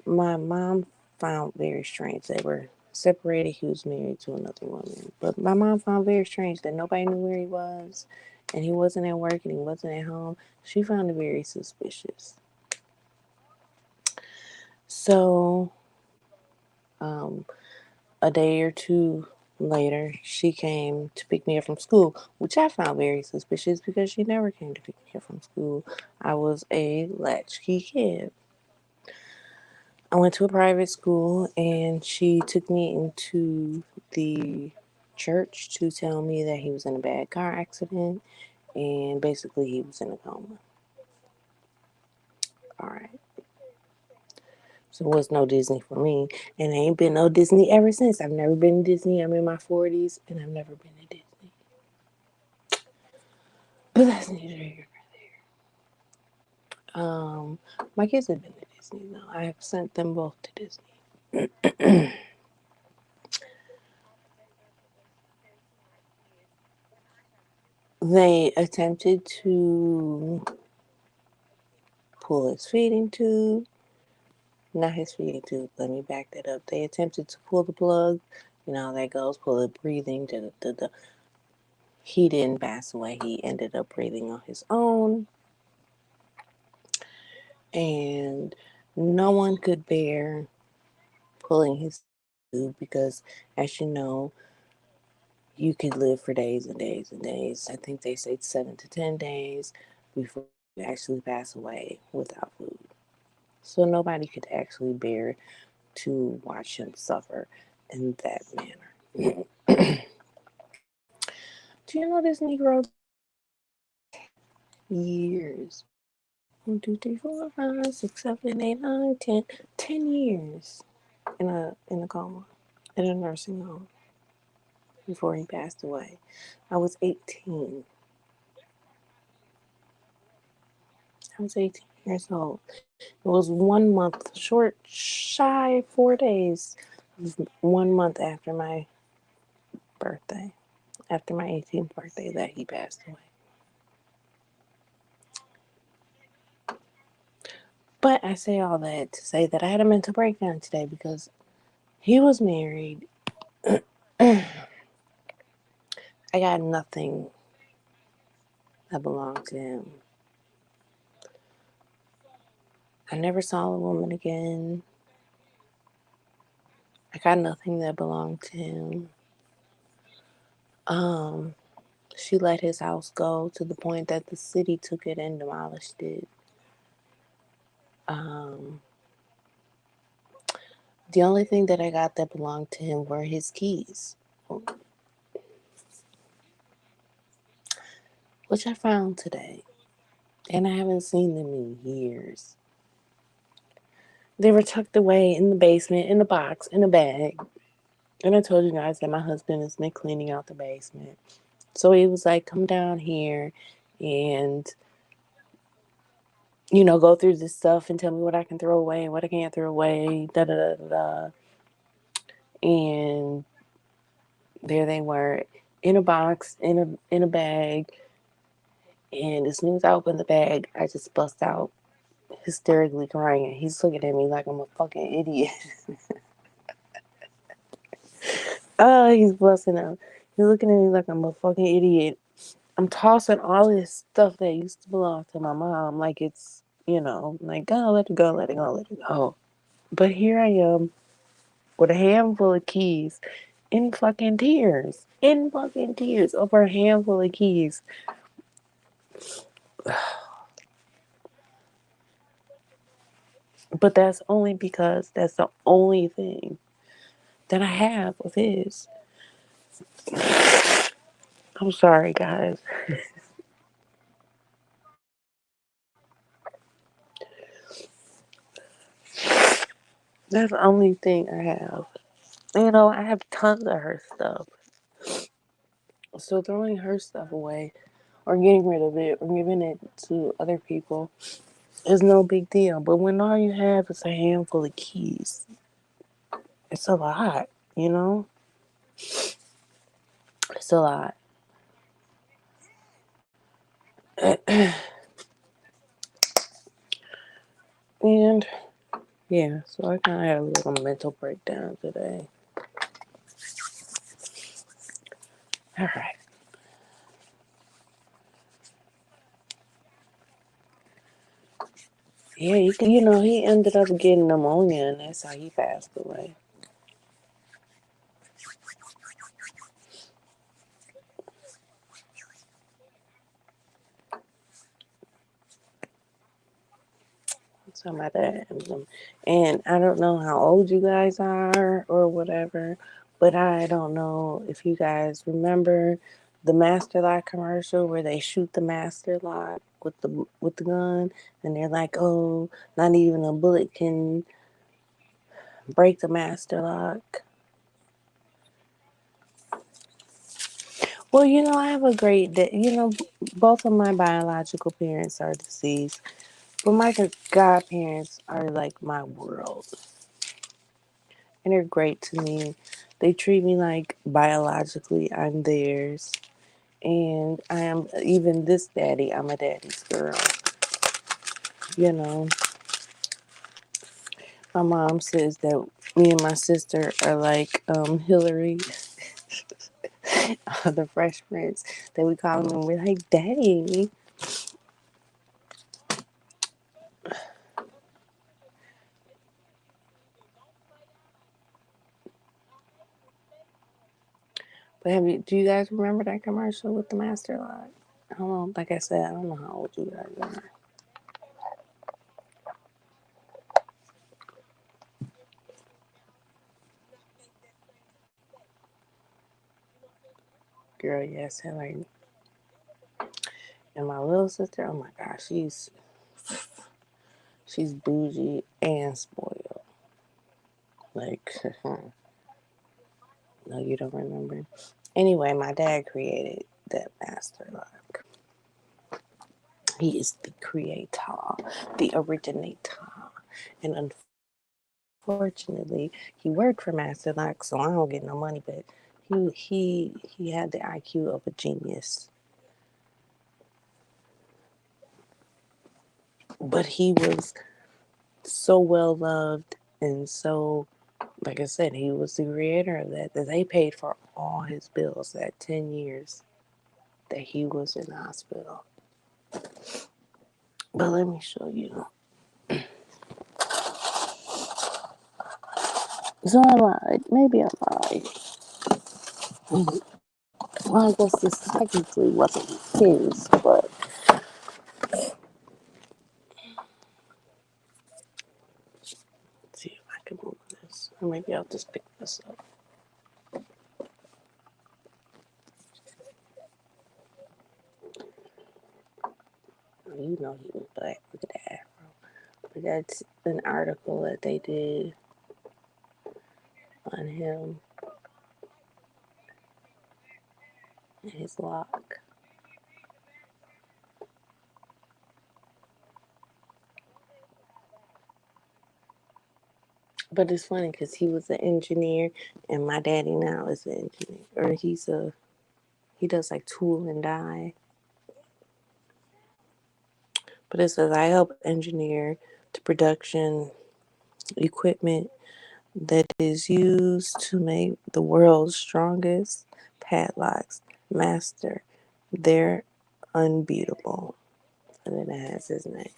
my mom found very strange. They were separated. He was married to another woman. But my mom found very strange that nobody knew where he was and he wasn't at work and he wasn't at home. She found it very suspicious. So, um, a day or two later, she came to pick me up from school, which I found very suspicious because she never came to pick me up from school. I was a latchkey kid. I went to a private school and she took me into the church to tell me that he was in a bad car accident and basically he was in a coma. All right. So it was no Disney for me. And ain't been no Disney ever since. I've never been to Disney. I'm in my 40s and I've never been to Disney. But that's neither here nor there. My kids have been to Disney though. I have sent them both to Disney. They attempted to pull his feeding tube. Not his feeding tube. Let me back that up. They attempted to pull the plug. You know how that goes. Pull the breathing. He didn't pass away. He ended up breathing on his own. And no one could bear pulling his tube because, as you know, you could live for days and days and days. I think they say 7 to 10 days before you actually pass away without food. So nobody could actually bear to watch him suffer in that manner. Do you know this Negro years? 1, 2, 3, 4, 5, 6, 7, 8, 9, 10. 10 years in a coma in a nursing home before he passed away. I was 18. I was 18 years old. It was 1 month, short, shy 4 days, 1 month after my birthday, after my 18th birthday, that he passed away. But I say all that to say that I had a mental breakdown today because he was married. I got nothing that belonged to him. I never saw a woman again. I got nothing that belonged to him. Um, she let his house go to the point that the city took it and demolished it. Um, The only thing that I got that belonged to him were his keys, which I found today. And I haven't seen them in years. They were tucked away in the basement, in a box, in a bag. And I told you guys that my husband has been cleaning out the basement. So he was like, come down here and, go through this stuff and tell me what I can throw away and what I can't throw away, da da da da da. And there they were in a box, in a bag. And as soon as I opened the bag, I just bust out hysterically crying. And he's looking at me like I'm a fucking idiot. Oh, he's busting out. He's looking at me like I'm a fucking idiot. I'm tossing all this stuff that used to belong to my mom like it's, like, oh, let it go, let it go, let it go. But here I am with a handful of keys in fucking tears. In fucking tears over a handful of keys. But that's only because that's the only thing that I have of his. I'm sorry, guys. That's the only thing I have. I have tons of her stuff. So throwing her stuff away or getting rid of it or giving it to other people is no big deal. But when all you have is a handful of keys, it's a lot, you know? It's a lot. And yeah, so I kind of had a little mental breakdown today. All right. Yeah, he ended up getting pneumonia, and that's how he passed away. So my dad, and I don't know how old you guys are or whatever, but I don't know if you guys remember the Master Lock commercial where they shoot the Master Lock with the gun, and they're like, "Oh, not even a bullet can break the Master Lock." Well, I have a great day. Both of my biological parents are deceased, but my godparents are like my world. And they're great to me. They treat me like biologically I'm theirs. And I am, even this daddy, I'm a daddy's girl. You know, my mom says that me and my sister are like Hillary, the Fresh Prince, that we call him, and we're like, Daddy. But do you guys remember that commercial with the Master Lock? I don't know, like I said, I don't know how old you guys are. Girl, yes, Hillary. And my little sister, oh my gosh, she's bougie and spoiled. Like, no, you don't remember. Anyway, my dad created that Master Lock. He is the creator, the originator. And unfortunately, he worked for Master Lock, so I don't get no money, but he had the IQ of a genius. But he was so well loved and so, like I said, he was the creator of that they paid for all his bills that 10 years that he was in the hospital. But let me show you. So I lied. Maybe I lied. Well, I guess this technically wasn't his, but let's see if I can move this. Or maybe I'll just pick this up. You know he was black. Look at that afro. But that's an article that they did on him and his lock. But it's funny because he was an engineer, and my daddy now is an engineer, or he does like tool and die. But it says I help engineer the production equipment that is used to make the world's strongest padlocks. Master, they're unbeatable. And then it has his name.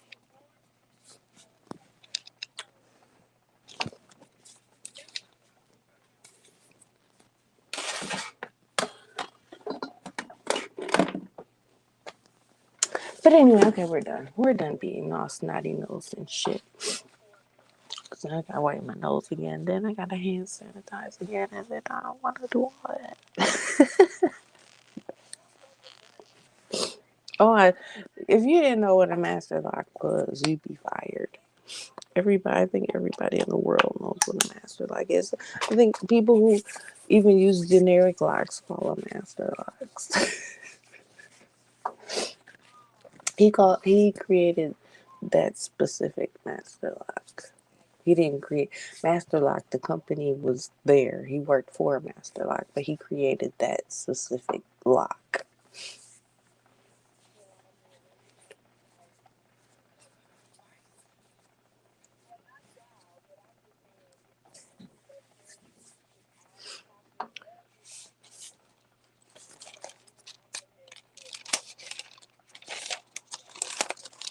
But anyway, okay, we're done. We're done being all snotty nose and shit. Cause I gotta wipe my nose again. Then I gotta hand sanitize again, and then I don't want to do all that. If you didn't know what a master lock was, you'd be fired. I think everybody in the world knows what a master lock is. I think people who even use generic locks call them master locks. He created that specific master lock. He didn't create Master Lock. The company was there. He worked for Master Lock, but he created that specific lock.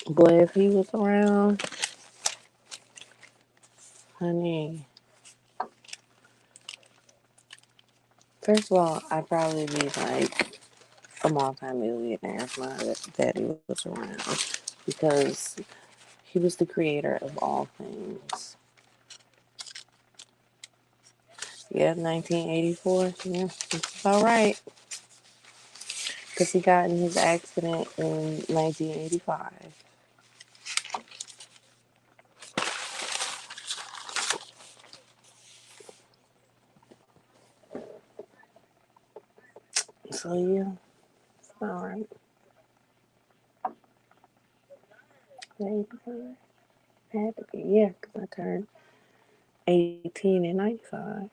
Boy, if he was around, honey. First of all, I'd probably be like a multi-millionaire if my daddy was around because he was the creator of all things. Yeah, 1984. Yeah, that's about right. Because he got in his accident in 1985. So yeah, it's all right. 85. Had to be, yeah, because I turned 18 in 95.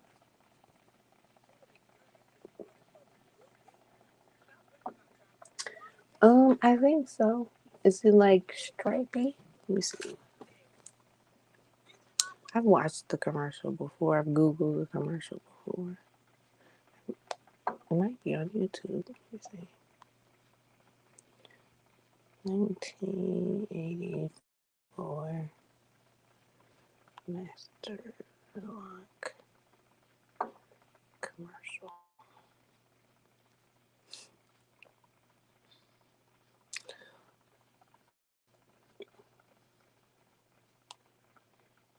I think so. Is it like stripy? Let me see. I've watched the commercial before. I've Googled the commercial before. It might be on YouTube. Let me see. 1984 Master Lock commercial.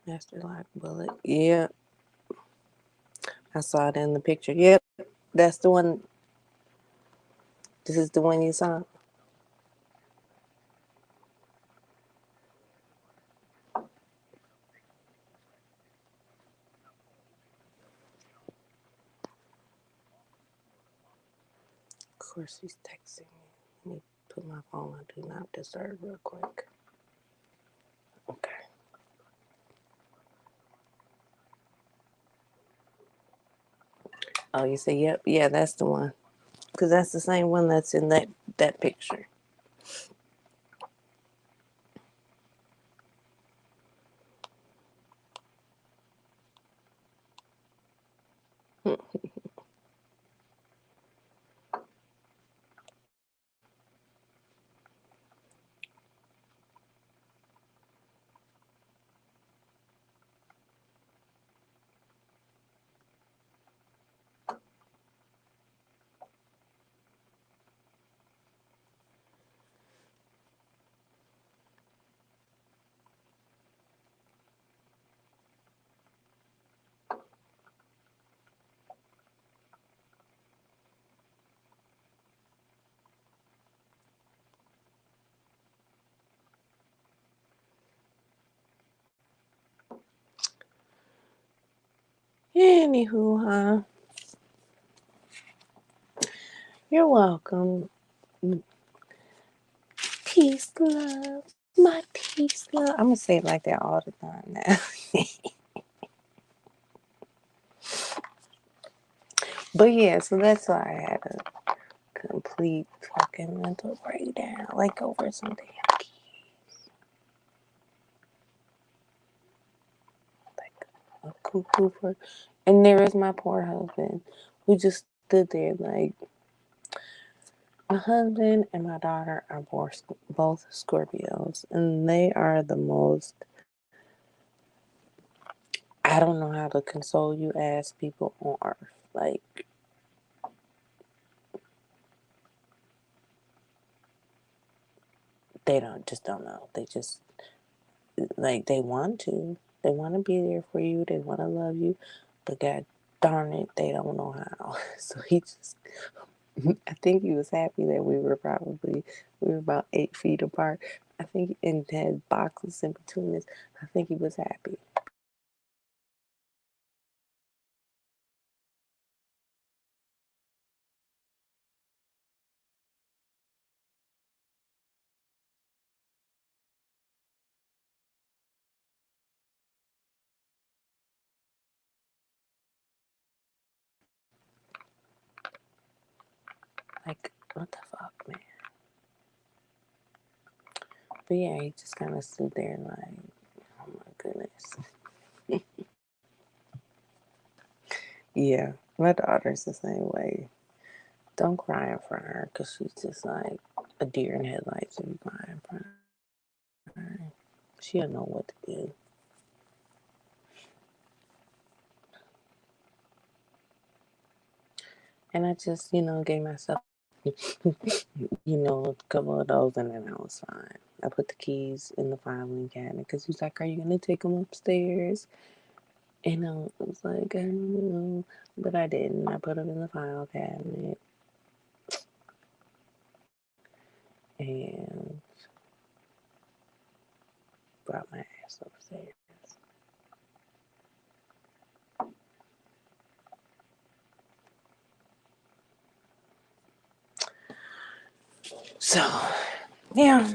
Master Lock bullet. Yeah, I saw it in the picture. Yep, that's the one. This is the one you saw. Of course, he's texting me. Let me put my phone on Do Not Disturb real quick. Okay. Oh, you say, yep. Yeah, that's the one. Because that's the same one that's in that picture. Anywho, you're welcome. Peace, love. My peace, love. I'm gonna say it like that all the time now. But yeah, so that's why I had a complete fucking mental breakdown, like over some damn key. Like a cuckoo for. And there is my poor husband who just stood there like, my husband and my daughter are both Scorpios, and they are the most, I don't know how to console you ass people on earth. Like, they don't know. They just, like, they want to be there for you. They want to love you, but God darn it, they don't know how. So he just, I think he was happy that we were about 8 feet apart. I think, and had boxes in between us. I think he was happy. Like, what the fuck, man? But yeah, he just kind of stood there like, oh my goodness. Yeah, my daughter's the same way. Don't cry for her because she's just like a deer in headlights and crying for her. She don't know what to do. And I just, gave myself, a couple of those and then I was fine. I put the keys in the filing cabinet because he's like, are you going to take them upstairs? And I was like, I don't know. But I didn't. I put them in the file cabinet. And brought my ass upstairs. So, yeah.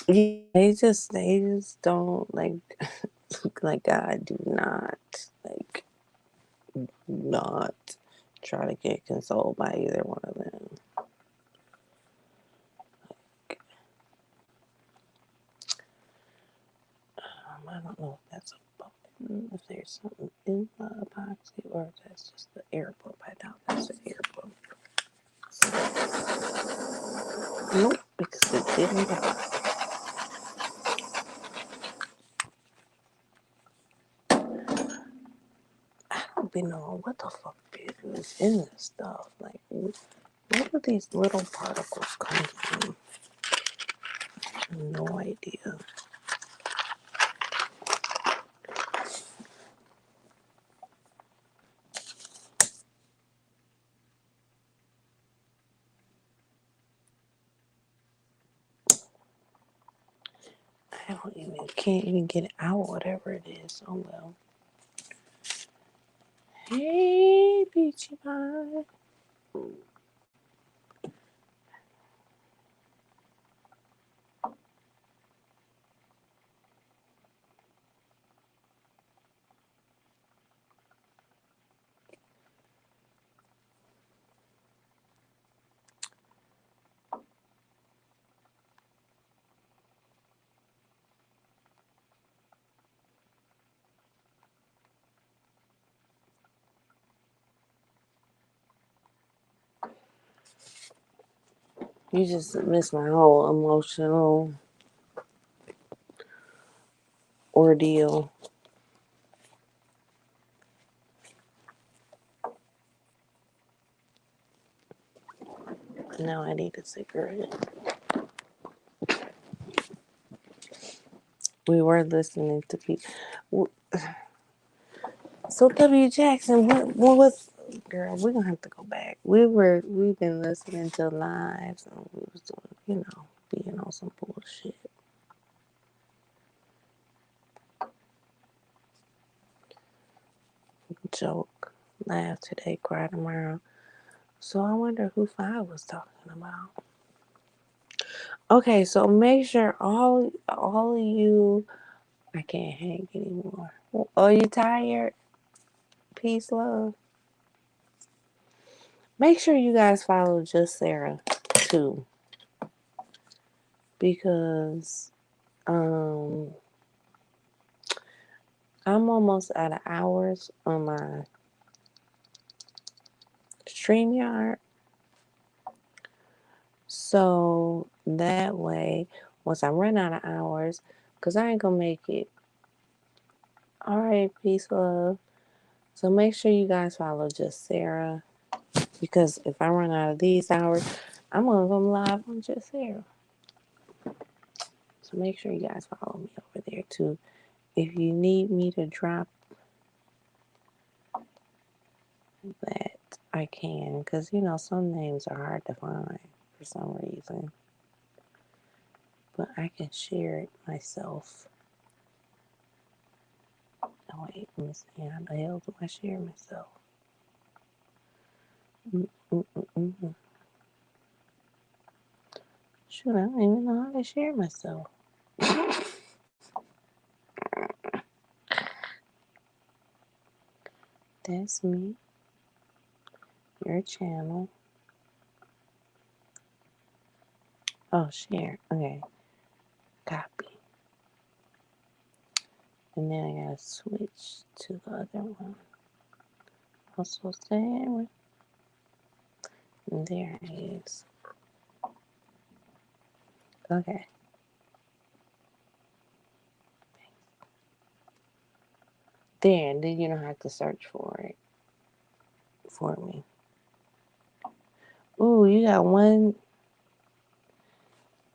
Yeah, they just don't like God, do not try to get consoled by either one of them. I don't know if that's a button, if there's something in the epoxy, or if that's just the air pump. I doubt that's the air pump. Nope, because it didn't die. I don't be knowing what the fuck is in this stuff. Like, where do these little particles come from? No idea. Can't even get it out, whatever it is. Oh well. Hey, Peachy Pie. You just missed my whole emotional ordeal. Now I need a cigarette. We were listening to people. So W Jackson, what was, girl? We're gonna have to go back. We've been listening to lives, and we was doing, being on some bullshit. joke. Laugh today, cry tomorrow. So I wonder who Five was talking about. Okay, so make sure all of you, I can't hang anymore. Are you tired? Peace, love. Make sure you guys follow Just Sarah too, because I'm almost out of hours on my StreamYard. So that way, once I run out of hours, because I ain't gonna make it. All right, peace, love. So make sure you guys follow Just Sarah, because if I run out of these hours, I'm gonna go live on Just Sarah. So make sure you guys follow me over there too. If you need me to drop that, I can, because you know some names are hard to find for some reason. But I can share it myself. Oh wait, let me see. How the hell do I share myself? Mm-mm-mm-mm. Shoot, I don't even know how to share myself. That's me. Your channel. Oh, share. Okay. Copy. And then I gotta switch to the other one. Also Sarah. And there it is. Okay. There, and then you don't have to search for it for me. Ooh, you got one.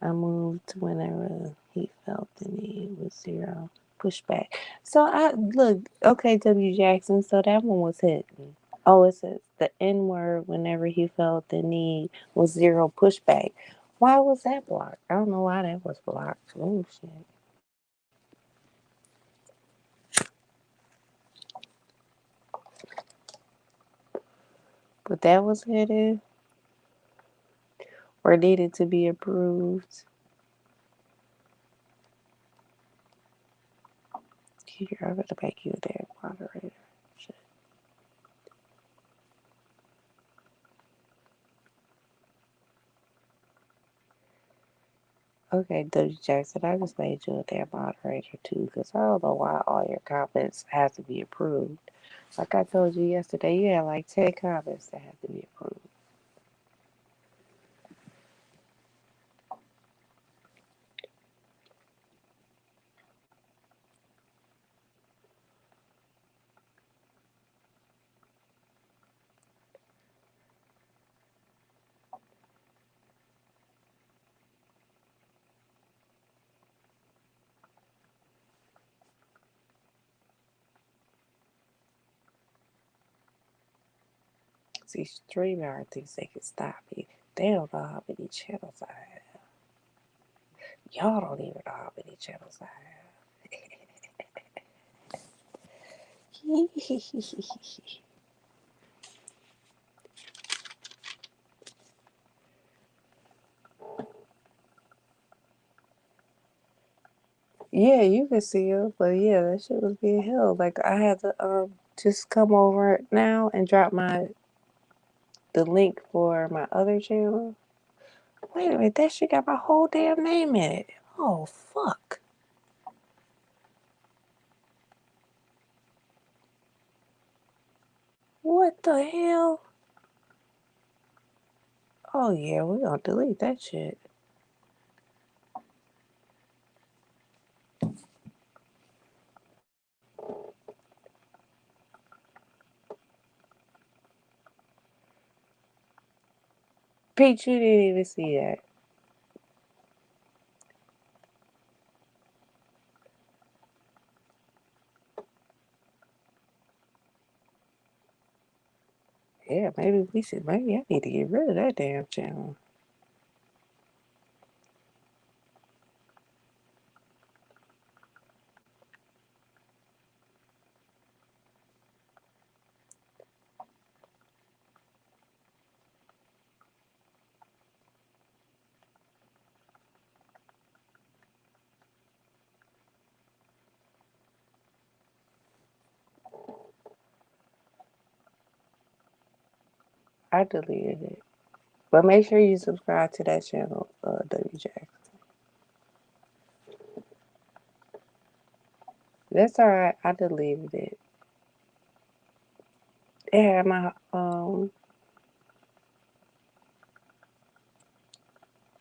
I moved whenever he felt the need with 0 pushback. So I look, okay, W Jackson, so that one was hidden. Oh, it says the N word whenever he felt the need was 0 pushback. Why was that blocked? I don't know why that was blocked. Oh shit. But that was hidden or needed to be approved. Here, I'm gonna make you a damn moderator. Shit. Okay, W Jackson, I just made you a damn moderator too, because I don't know why all your comments have to be approved. Like I told you yesterday, you had like 10 comments that have to be approved. See, StreamYard thinks they can stop me. They don't know how many channels I have. Y'all don't even know how many channels I have. Yeah, you can see it, but yeah, that shit was being held. Like I had to just come over now and drop the link for my other channel. Wait a minute, that shit got my whole damn name in it. Oh fuck. What the hell? Oh yeah, we gonna delete that shit. Pete, you didn't even see that. Yeah, maybe I need to get rid of that damn channel. I deleted it. But make sure you subscribe to that channel, WJ. That's alright. I deleted it. It had my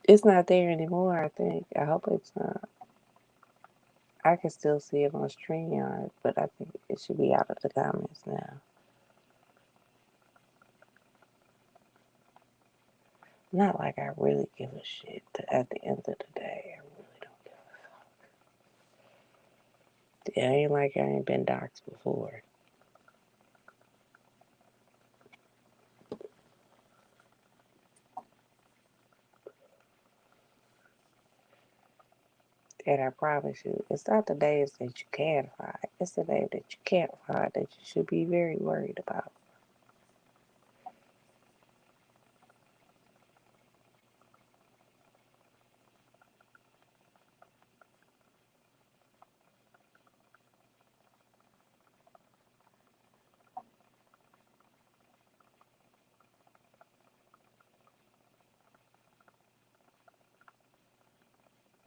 it's not there anymore, I think. I hope it's not. I can still see it on StreamYard, but I think it should be out of the comments now. Not like I really give a shit at the end of the day. I really don't give a fuck. It ain't like I ain't been doxxed before. And I promise you, it's not the days that you can find. It's the days that you can't find that you should be very worried about.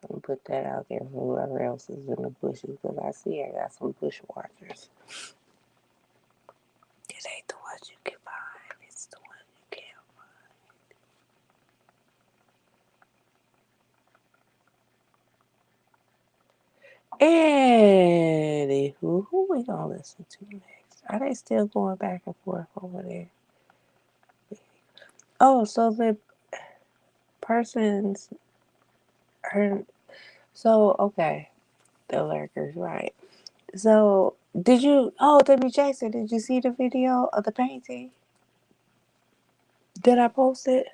And put that out there for whoever else is in the bushes, because I see I got some bushwhackers. It ain't the ones you can find, it's the ones you can't find. Anywho, who we gonna listen to next? Are they still going back and forth over there? Oh, so the person's her. So okay, the lurkers, right? So did you? Oh, W Jackson, did you see the video of the painting? Did I post it?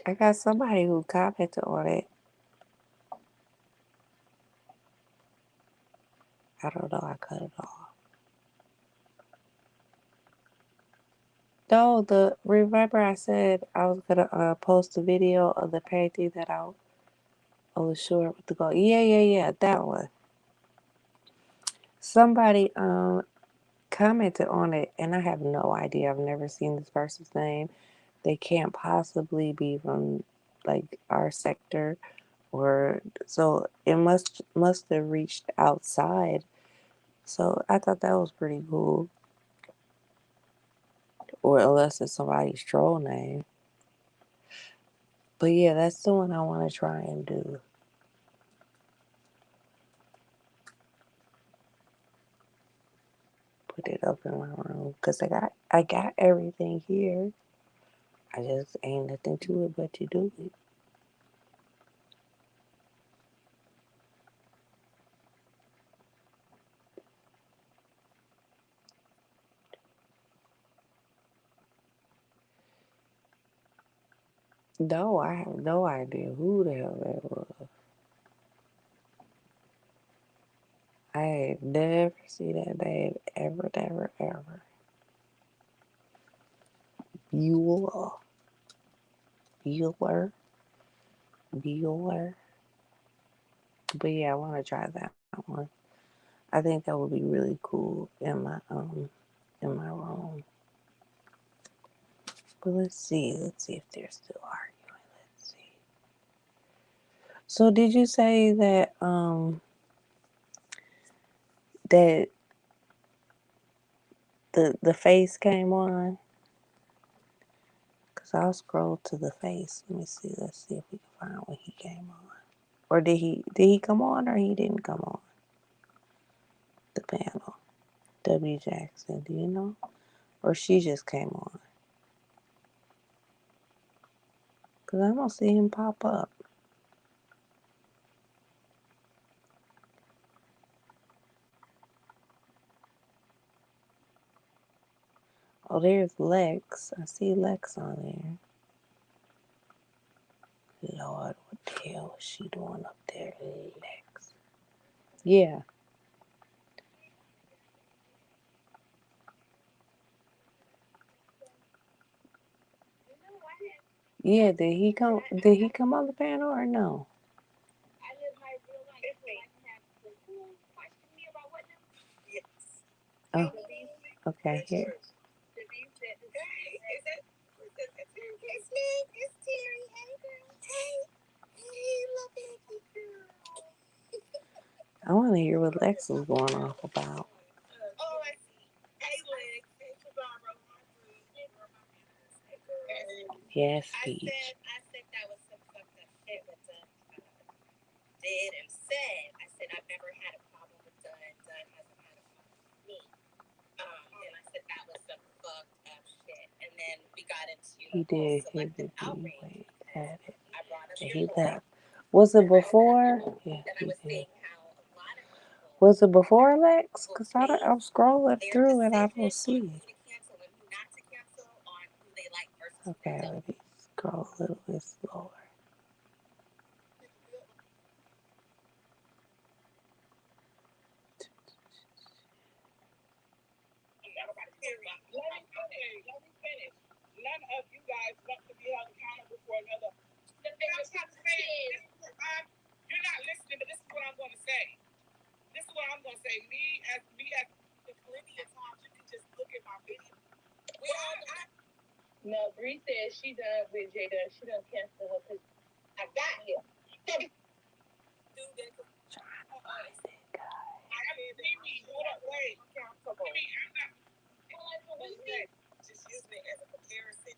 I got somebody who commented on it. I don't know. I cut it off. No, remember I said I was gonna post a video of the painting that I was sure to go. Yeah, that one. Somebody commented on it, and I have no idea. I've never seen this person's name. They can't possibly be from like our sector, or so it must have reached outside. So I thought that was pretty cool. Or unless it's somebody's troll name. But yeah, that's the one I want to try and do. Put it up in my room because I got everything here. I just ain't nothing to it but to do it. No, I have no idea who the hell that was. I ain't never seen that name ever, never, ever. Bueller. Bueller. Bueller. But yeah, I want to try that one. I think that would be really cool in my room. But let's see if they're still arguing. Let's see. So did you say that that the face came on? Cause I'll scroll to the face. Let me see. Let's see if we can find when he came on. Or did he come on or he didn't come on the panel? W Jackson, do you know? Or she just came on? Cause I don't see him pop up. Oh, there's Lex. I see Lex on there. Lord, what the hell is she doing up there, Lex? Yeah. Yeah, did he come on the panel or no? Oh, okay. Here. It's Terry. Hey, girl. Hey, little baby girl. I want to hear what Lex was going off about. Oh, I see. Hey, Lex. Hey, Shabara. Yes, I Peach. said that was some fucked up shit with Dunn did and said. I said I've never had a problem with Dunn. Dunn hasn't had a problem with me. And I said that was some fucked up shit. And then we got into He the whole did. He selective did. outrage. Had it. I brought up And your he point. left. Was it before? Yeah, And I he was did. saying how a lot of people Was it before Lex? Because I'm scrolling through and I don't see it. to cancel and who not to cancel on who they like versus who Okay, they don't. let me scroll a little bit slower. Let me finish. None of you guys want to be held accountable for another. You're not listening, but this is what I'm going to say. This is what I'm going to say. Me as plenty of times you can just look at my video. No, Bree said she done with Jada. She done cancel her because I got here. Just using it as a comparison.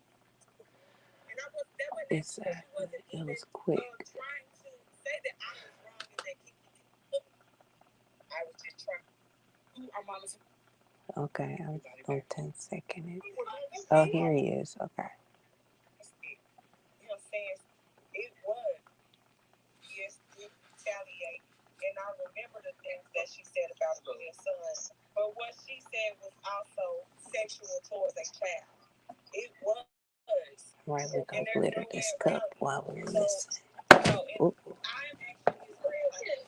And I was that wasn't Exactly. It was quick. trying to say that I was wrong and that I was just trying. Who are Mama's? Okay, I'm on 10-second. Oh, here he is. Okay. You know what I'm saying? It was. Yes, did retaliate. And I remember the things that she said about her son. But what she said was also sexual towards a child. It was. Right, we're going to glitter this cup while we're listening. I'm actually his friend.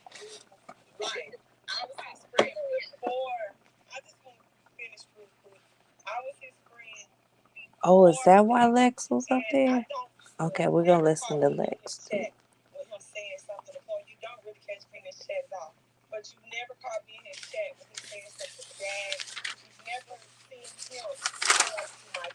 Right. I was his friend before. I just want to finish real quick. I was his friend. Oh, is that why Lex was up there? Okay, we're going to listen to Lex too. With him saying something before you don't really catch me in his chat at all. But you never caught me in his chat when he's saying something bad. You've never seen him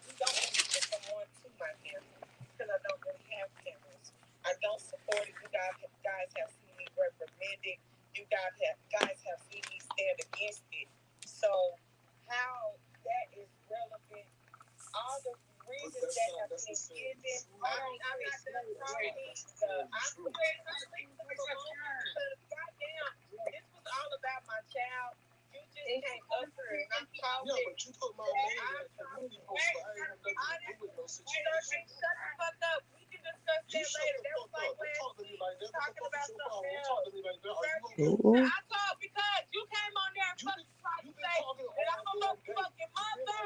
you don't really get someone to my camera because I don't really have cameras. I don't support it. You guys have seen me recommend it. You guys have seen me stand against it. So how that is relevant, all the reasons that have been given, I'm not done talking. Goddamn, this was all about my child. You just came up here and I'm talking. Yeah, but you put my name in the community post, but I ain't have nothing to do with no situation. Shut the fuck up. We can discuss that later. That was like last week. Talking about something else. I talk because you came on there and fucking tried to say that I'm a motherfucking mother.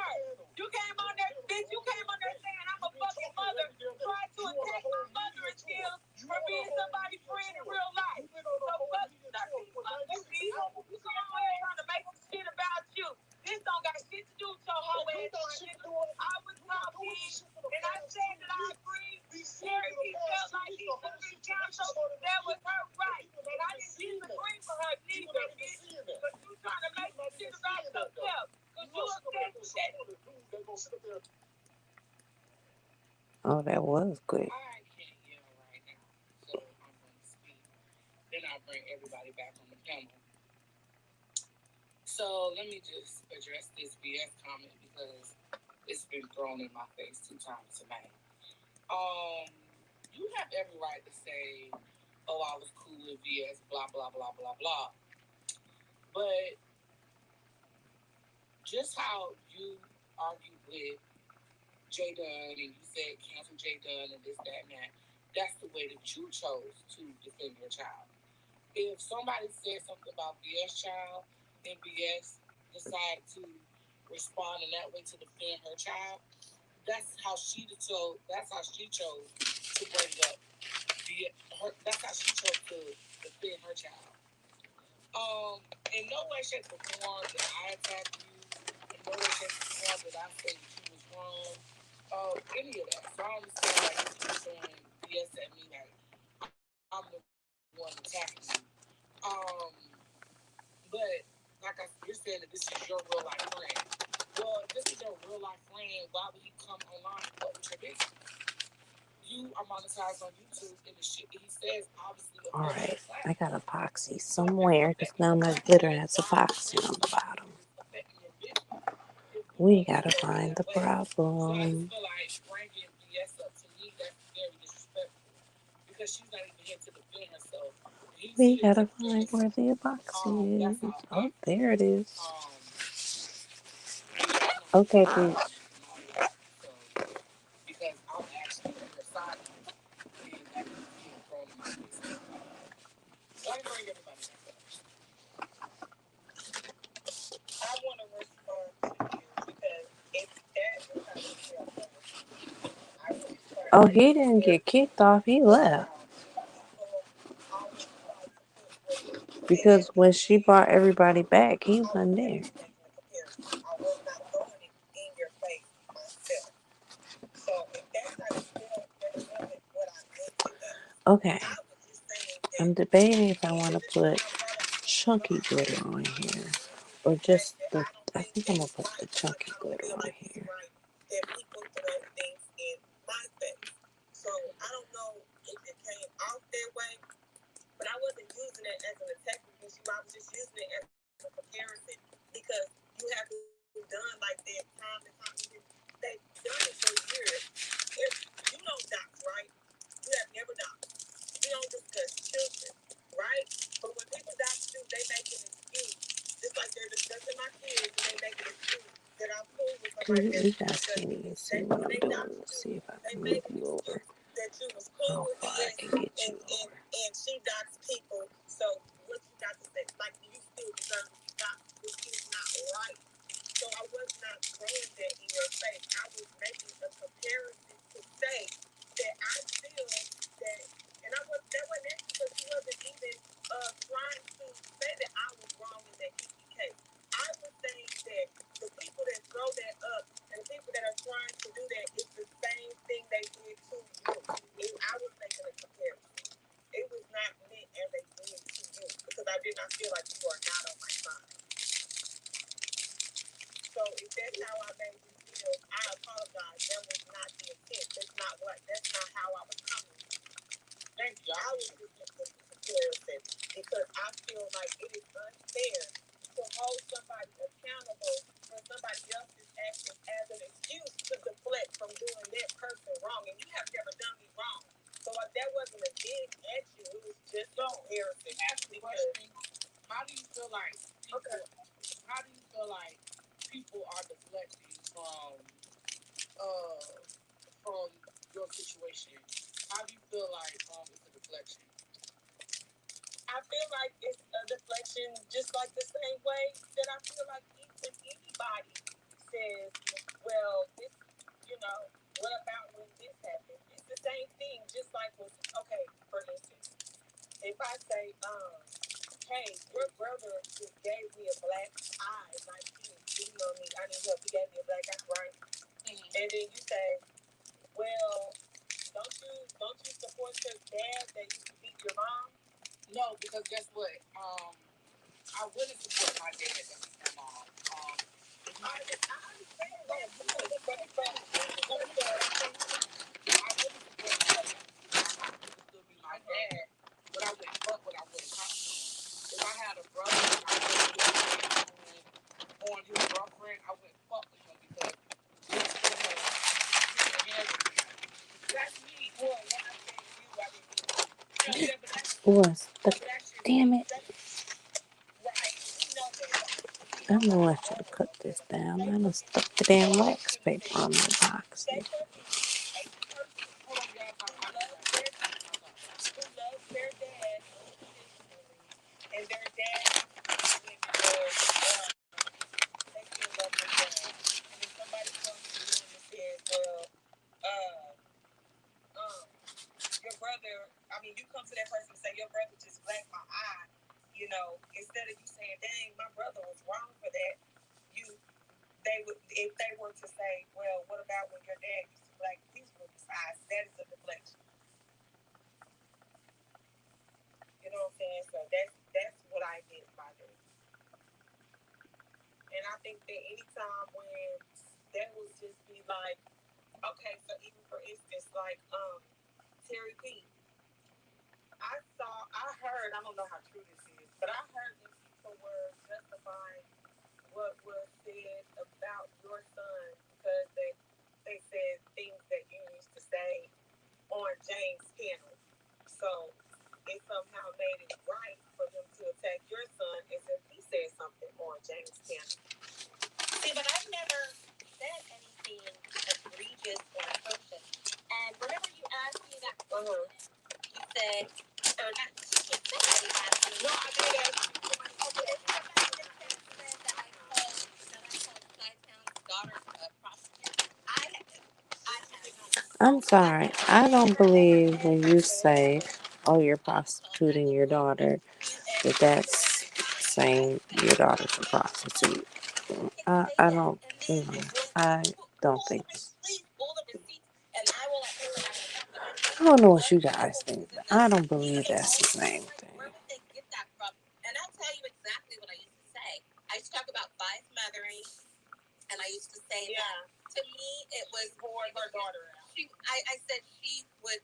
You came on there, bitch. You came on there saying I'm a fucking mother. Tried to attack my mothering skills for being somebody's friend in real life. So fuck you, bitch. You come on here trying to make some shit about you. This don't got shit to do with your whole ass. I was talking and I said that I agree. Charity felt like he should be counsel. That was her right. And I didn't disagree for her neither, bitch. But you trying to make some shit about yourself. Because you upset with that. Oh, that was quick. I can't yell right now, so I'm going to speak. Then I'll bring everybody back on the panel. So let me just address this BS comment because it's been thrown in my face 2 times tonight. You have every right to say, "Oh, I was cool with BS," blah blah blah blah blah. But just how you argued with J Dunn and you said cancel J Dunn and this, that, and that, that's the way that you chose to defend your child. If somebody said something about BS child and BS decided to respond in that way to defend her child, that's how she chose. That's how she chose to bring up that's how she chose to defend her child. In no way, shape, or form did I attack you. In no way, shape, or form did I say that you was wrong. Any of that. So I understand like you keep saying BS at me like I'm the one attacking you. But like you're saying that this is your real life friend. Well, if this is your real life friend, why would he come online and fuck with your business? You are monetized on YouTube, and the shit that he says obviously. All right, I got epoxy somewhere because now my glitter has epoxy on the bottom. We gotta find the problem. We gotta find where the epoxy is. Oh, there it is. Okay, please. Because I'm actually on your side and that is being thrown in my face. So I bring everybody back. I want to respond to you because if that was how you feel, I really start. Oh, he didn't get kicked off. He left. Because when she brought everybody back, he wasn't there. I was not throwing it in your face myself. So if that's how you feel, that wasn't what I meant it as. Okay. I was just saying that I'm debating if I want to put chunky glitter on here or just the. I think I'm gonna put the chunky glitter on here. that people throw things in my face. So I don't know if it came out that way, but I wasn't using it as an attack against you. I was just using it as a comparison because you have done like that time and time again. They've done it for years. If you don't dox, right? You have never doxed. You don't discuss children, right? But when people dox you, they make an excuse. Just like they're discussing my kids and they make an excuse that I'm cool with somebody You guys can't even see what I'm doing. Let's see if I can move you over. that you was cool How with far me I can get you over. and she doxed people. So what you got to say? Like you still deserve to be doxed. This is not right. So I was not throwing that in your face. I was making a comparison to say that I feel that, and I was that wasn't it because she wasn't even trying to say that I was wrong in that Kiki case. I was saying that the people that throw that up and the people that are trying to do that is the same thing they did to you. I was making a comparison. It was not meant as a thing to you because I did not feel like you are not on my side. So if that's how I made you feel, I apologize. That was not the intent. That's not how I was coming. Thank you. I was just making a comparison because I feel like it is unfair to hold somebody accountable for somebody else's actions as an excuse to deflect from doing that person wrong. And you have never done me wrong. So that wasn't a dig at you. It was just a comparison. Ask the question. How do you feel like people, how do you feel like people are deflecting from your situation? How do you feel like it's a deflection? I feel like it's a deflection just like the same way that I feel like if anybody says, well, this, what about when this happened? It's the same thing, just like with, okay, for instance, if I say, hey, your brother just gave me a black eye, like he was beating on me, I need help, he gave me a black eye, right? Mm-hmm. And then you say, well, don't you support your dad that used to beat your mom? No, because guess what? I wouldn't support my dad that beat my mom. I understand that, but I wouldn't support my dad to be my dad, but I wouldn't fuck what I wouldn't talk to him. If I had a brother and I was on his girlfriend, I wouldn't fuck with him because that's me. Well, when I say you, I mean Was the damn it. I'm gonna let you cut this down. I done stuck the damn wax paper on my epoxy. And their dad they feel love their dad. And if somebody comes to you and says, well, your brother, you come to that person and say, your brother just blanked my eye, instead of you saying, dang, my brother was wrong for that, if they were to say, well, what about when your dad used to blank his brother's eyes? That is a deflection. You know what I'm saying? So that's what I get by this. And anytime when that was just be like, okay, so even for instance, like Terry P. I heard, I don't know how true this is, but I heard that people were justifying what was said about your son because they said things that you used to say on James' panel. So it somehow made it right for them to attack your son as if he said something on James' panel. See, but I've never said anything egregious or atrocious. And whenever you asked me that question, you said, or not, somebody asked me. No, I did ask you. Okay, that I called Skytown's daughter a prostitute. I'm sorry. I don't believe when you say, oh, you're prostituting your daughter, that's saying your daughter's a prostitute. I don't, I don't think. I don't know what you guys think, but I don't believe that's the same thing. Where would they get that from? And I'll tell you exactly what I used to say. I used to talk about biased mothering, and I used to say that to me it was for her daughter. I said she would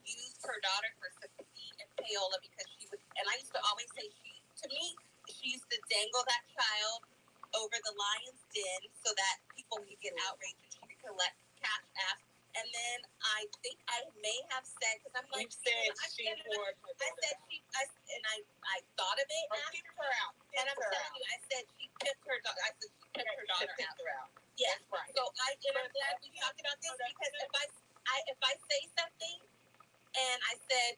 use her daughter for sympathy and payola because she would, and I used to always say to me, she used to dangle that child over the lion's den so that people could get outraged and she could collect cash ass. And then I think I may have said, because I'm like, I said I thought of it. Keep her out. And I'm telling you, I said she picked her daughter. I said she picked her daughter out. Yes, right. So I'm glad we talked about this because if I say something and I said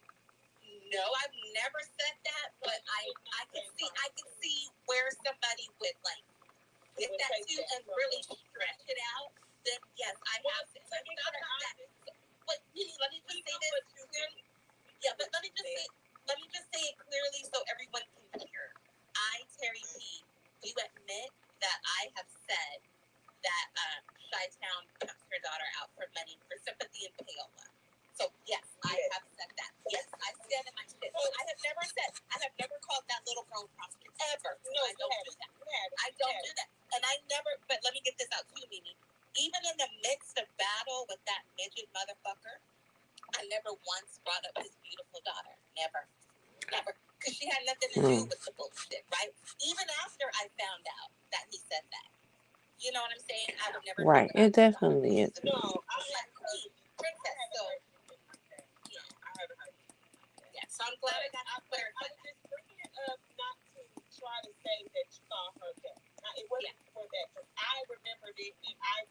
no, I've never said that, but I can see where somebody would like get that to and really stretch it out. Then yes, I have to. But let me just say this clearly. Yeah, but let me just say it clearly so everyone can hear. I, Terry P, do admit that I have said that Chi-Town pimps her daughter out for money, for sympathy and payola. So yes, I have said that. Yes, I stand in my shit. I have never called that little girl a prostitute ever. No, I don't do that. I don't do that. And I never, but let me get this out too, Mimi. Even in the midst of battle with that midget motherfucker, I never once brought up his beautiful daughter. Never. Because she had nothing to do with the bullshit, right? Even after I found out that he said that. You know what I'm saying? I would never. Right, it definitely is. No, I'm like queen, princess. So yeah, so I'm glad I got out there. I was just bringing it up not to try to say that you call her that. It wasn't for that because I remembered it and I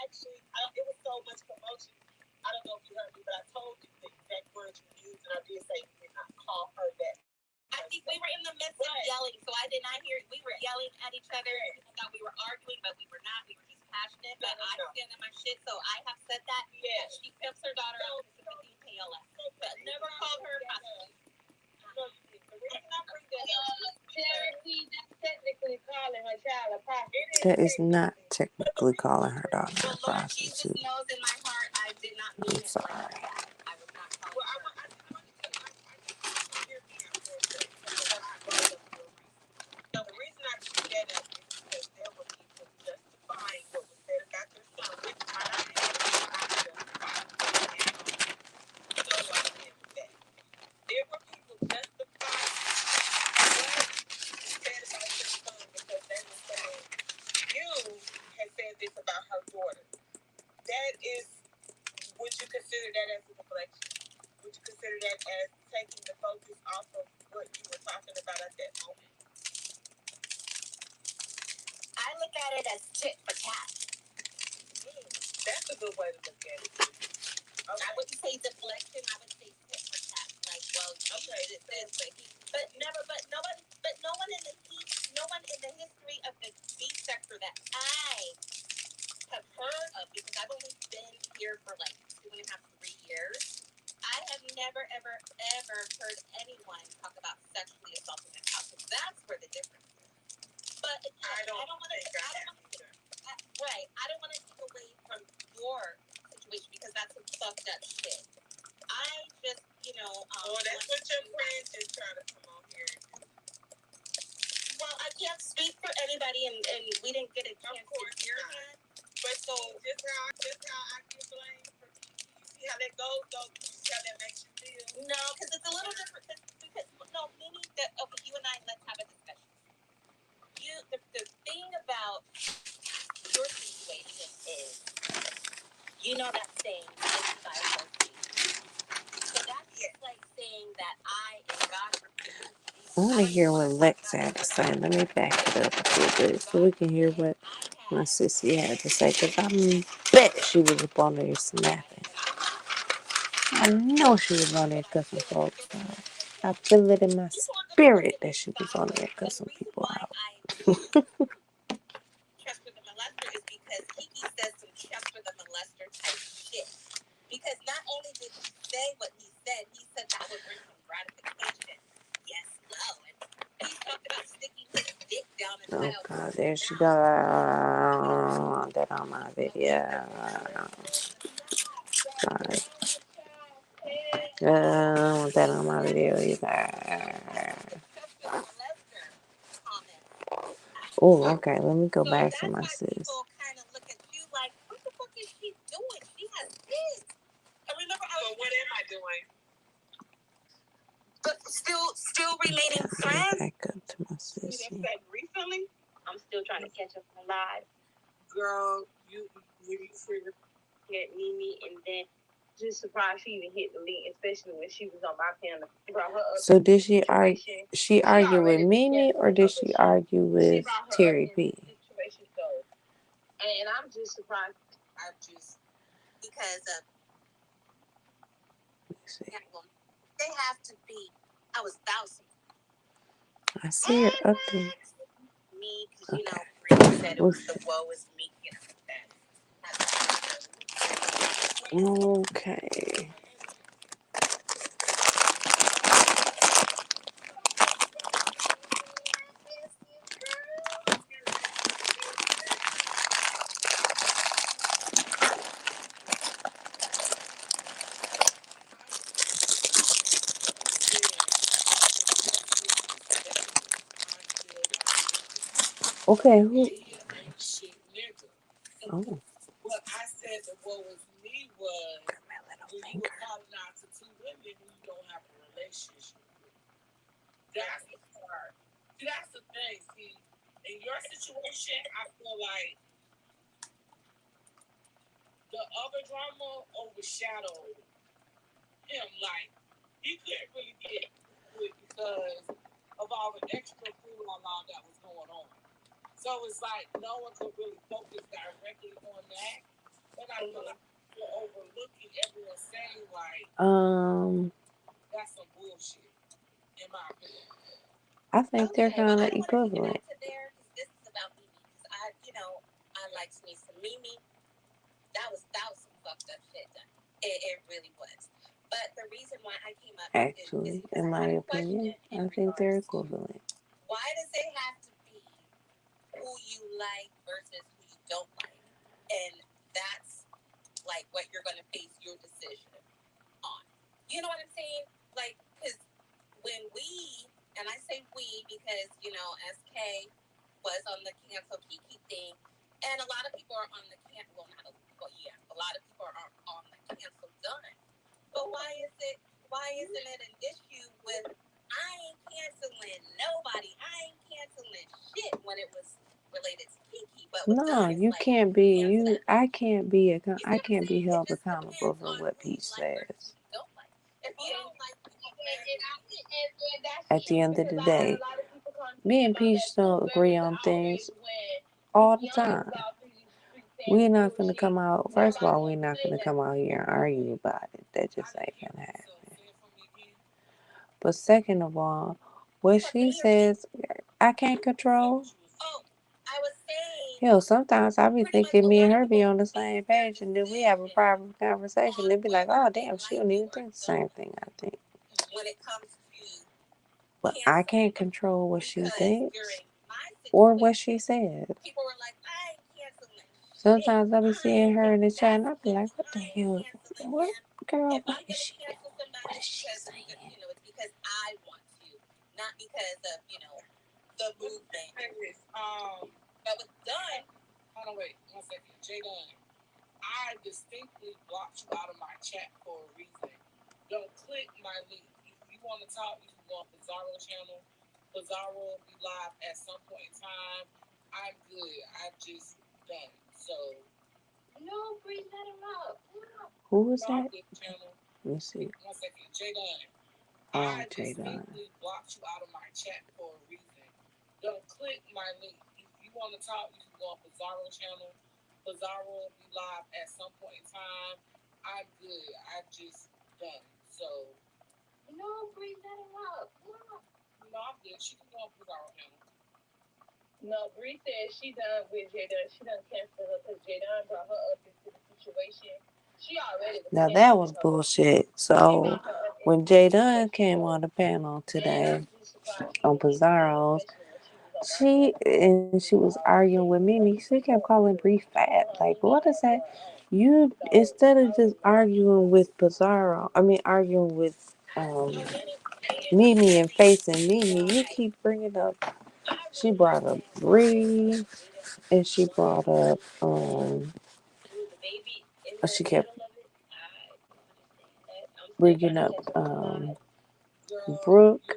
actually it was so much commotion. I don't know if you heard me, but I told you the exact words you used, and I did say you did not call her that. I think we were in the midst of yelling, so I did not hear. We were yelling at each other. People thought we were arguing, but we were not. We were just passionate. But I stand in my shit, so I have said that. Yeah, she pimps her daughter out for sympathy and payola, but never called her a prostitute. The reason I bring that up, Charity, that's technically calling her child a prostitute. That is not technically calling her daughter a prostitute. Jesus knows in my heart I did not mean it like that. I was not calling her. So the reason I bring that up is because there were people justifying what was said about their son, which I there were people justifying what was said about your son because they were saying you had said this about her daughter. That is, would you consider that as a deflection? Would you consider that as taking the focus off of what you were talking about at that moment? I look at it as tit for tat. That's a good way to look at it. Okay. I wouldn't say deflection. I would say tit for tat. Like, well, okay, but no one in the history of the beef sector that I have heard of, because I've only been here for like 2.5, 3 years. I have never, ever heard anyone talk about sexually assaulting a child. So that's where the difference is. But again, I don't want to take away from your situation because that's some fucked up shit. I just, that's what your friends is trying to come on here. Well, I can't speak for anybody and we didn't get a chance to hear that. But so just how I get blamed. You see how that goes, though. You see how that makes you feel. No, because it's a little different. Because no, meaning that okay, you and I let's have a discussion. The thing about your situation is, you know that saying, so that's just like saying that I and God. I want to hear what Lex had to say. Let me back it up a little bit so we can hear what my sissy had to say. Because I bet she was up on there snapping. I know she was on there cussing folks out. I feel it in my spirit that she was on there cussing people out. Chester the Molester is because Kiki says some Chester the Molester type shit. Because not only did he say what he said that would bring him gratification. Yes, no. And he talked about sticking his dick down in Oh God, there she goes. That on my video. Sorry. That on my video either. Oh, okay. Let me go back to my sis. People kind of look at you like, what the fuck is she doing? She has kids. I remember what am I doing? But still remaining friends. Back up to my sis. Recently, I'm still trying to catch up on live. Girl, you figured hit Mimi, and then just surprised she even hit the link, especially when she was on my panel. So did she argue? She argue with Mimi, or did she argue with Terry P? And I'm just surprised. I'm just because they have to be. I was thousand. I see it up there. Me, because you know, Bree said it was the woe is me. You know that. Okay. Okay, who? Oh. What I said the woe was me was when you were calling out to two women who you don't have a relationship with. That's the part. See, that's the thing. See, in your situation, I feel like the other drama overshadowed him. Like, he couldn't really get it because of all the extra fool-on-law that was going on. So it's like no one could really focus directly on that. But I feel like you're overlooking everyone saying like, that's some bullshit, in my opinion. I think they're kind of equivalent. This is about Mimi. I like me some Mimi. That was some fucked up shit done. It really was. But the reason why I came up actually, in my opinion, I think they're equivalent. Why does it have to be who you like versus who you don't like? And that's like what you're going to base your decision on. You know what I'm saying? Like, because when we, and I say we because, SK was on the cancel Kiki thing, and a lot of people are on the cancel, well, not a lot of people are on the cancel done. But why isn't it an issue with, I ain't canceling nobody, I ain't canceling shit when it was related to Kiki? But no, you like, can't be, I can't be held accountable for what Peach says. If you don't like at the end of the day, me and Peach don't agree on things all the time. We're not going to come out, first of all, we're not going to come out here and argue about it. That just ain't going to happen. But second of all, what she says, I can't control. Hell, sometimes I be thinking me and her be on the same page, and then we have a private conversation. They be like, oh, damn, she don't even think the same thing I think. But I can't control what she thinks or what she says. Sometimes I be seeing her in the chat, and I be like, what the hell? What, girl, what is she doing? What is she saying? It's because I want to, not because of, the movement. But with Dunn, hold on, wait 1 second. Jay Dunn, I distinctly blocked you out of my chat for a reason. Don't click my link. If you want to talk, you can go on Pizarro channel. Pizarro will be live at some point in time. I'm good. I just done. So no, Bree, let him up. Who was No, that? channel. Let me see. 1 second. Jay Dunn. Oh, I Jay Dunn. distinctly blocked you out of my chat for a reason. Don't click my link. If you want to talk, you can go on Pizarro channel. Pizarro will be live at some point in time. I'm good. I just done. So no, Bree, let him up. No, I'm good. She can go on Pizarro channel. No, Bree said she done with Jay Dunn. She done canceled her because Jay Dunn brought her up into the situation. She already was. Now that was bullshit. So when Jay Dunn came on the panel today on Pizarro's, she was arguing with Mimi. She kept calling Bree fat. Like, what is that? You, instead of just arguing with Pizarro, I mean arguing with Mimi and facing Mimi, you keep bringing up. She brought up Bree, and she brought up she kept bringing up Brooke.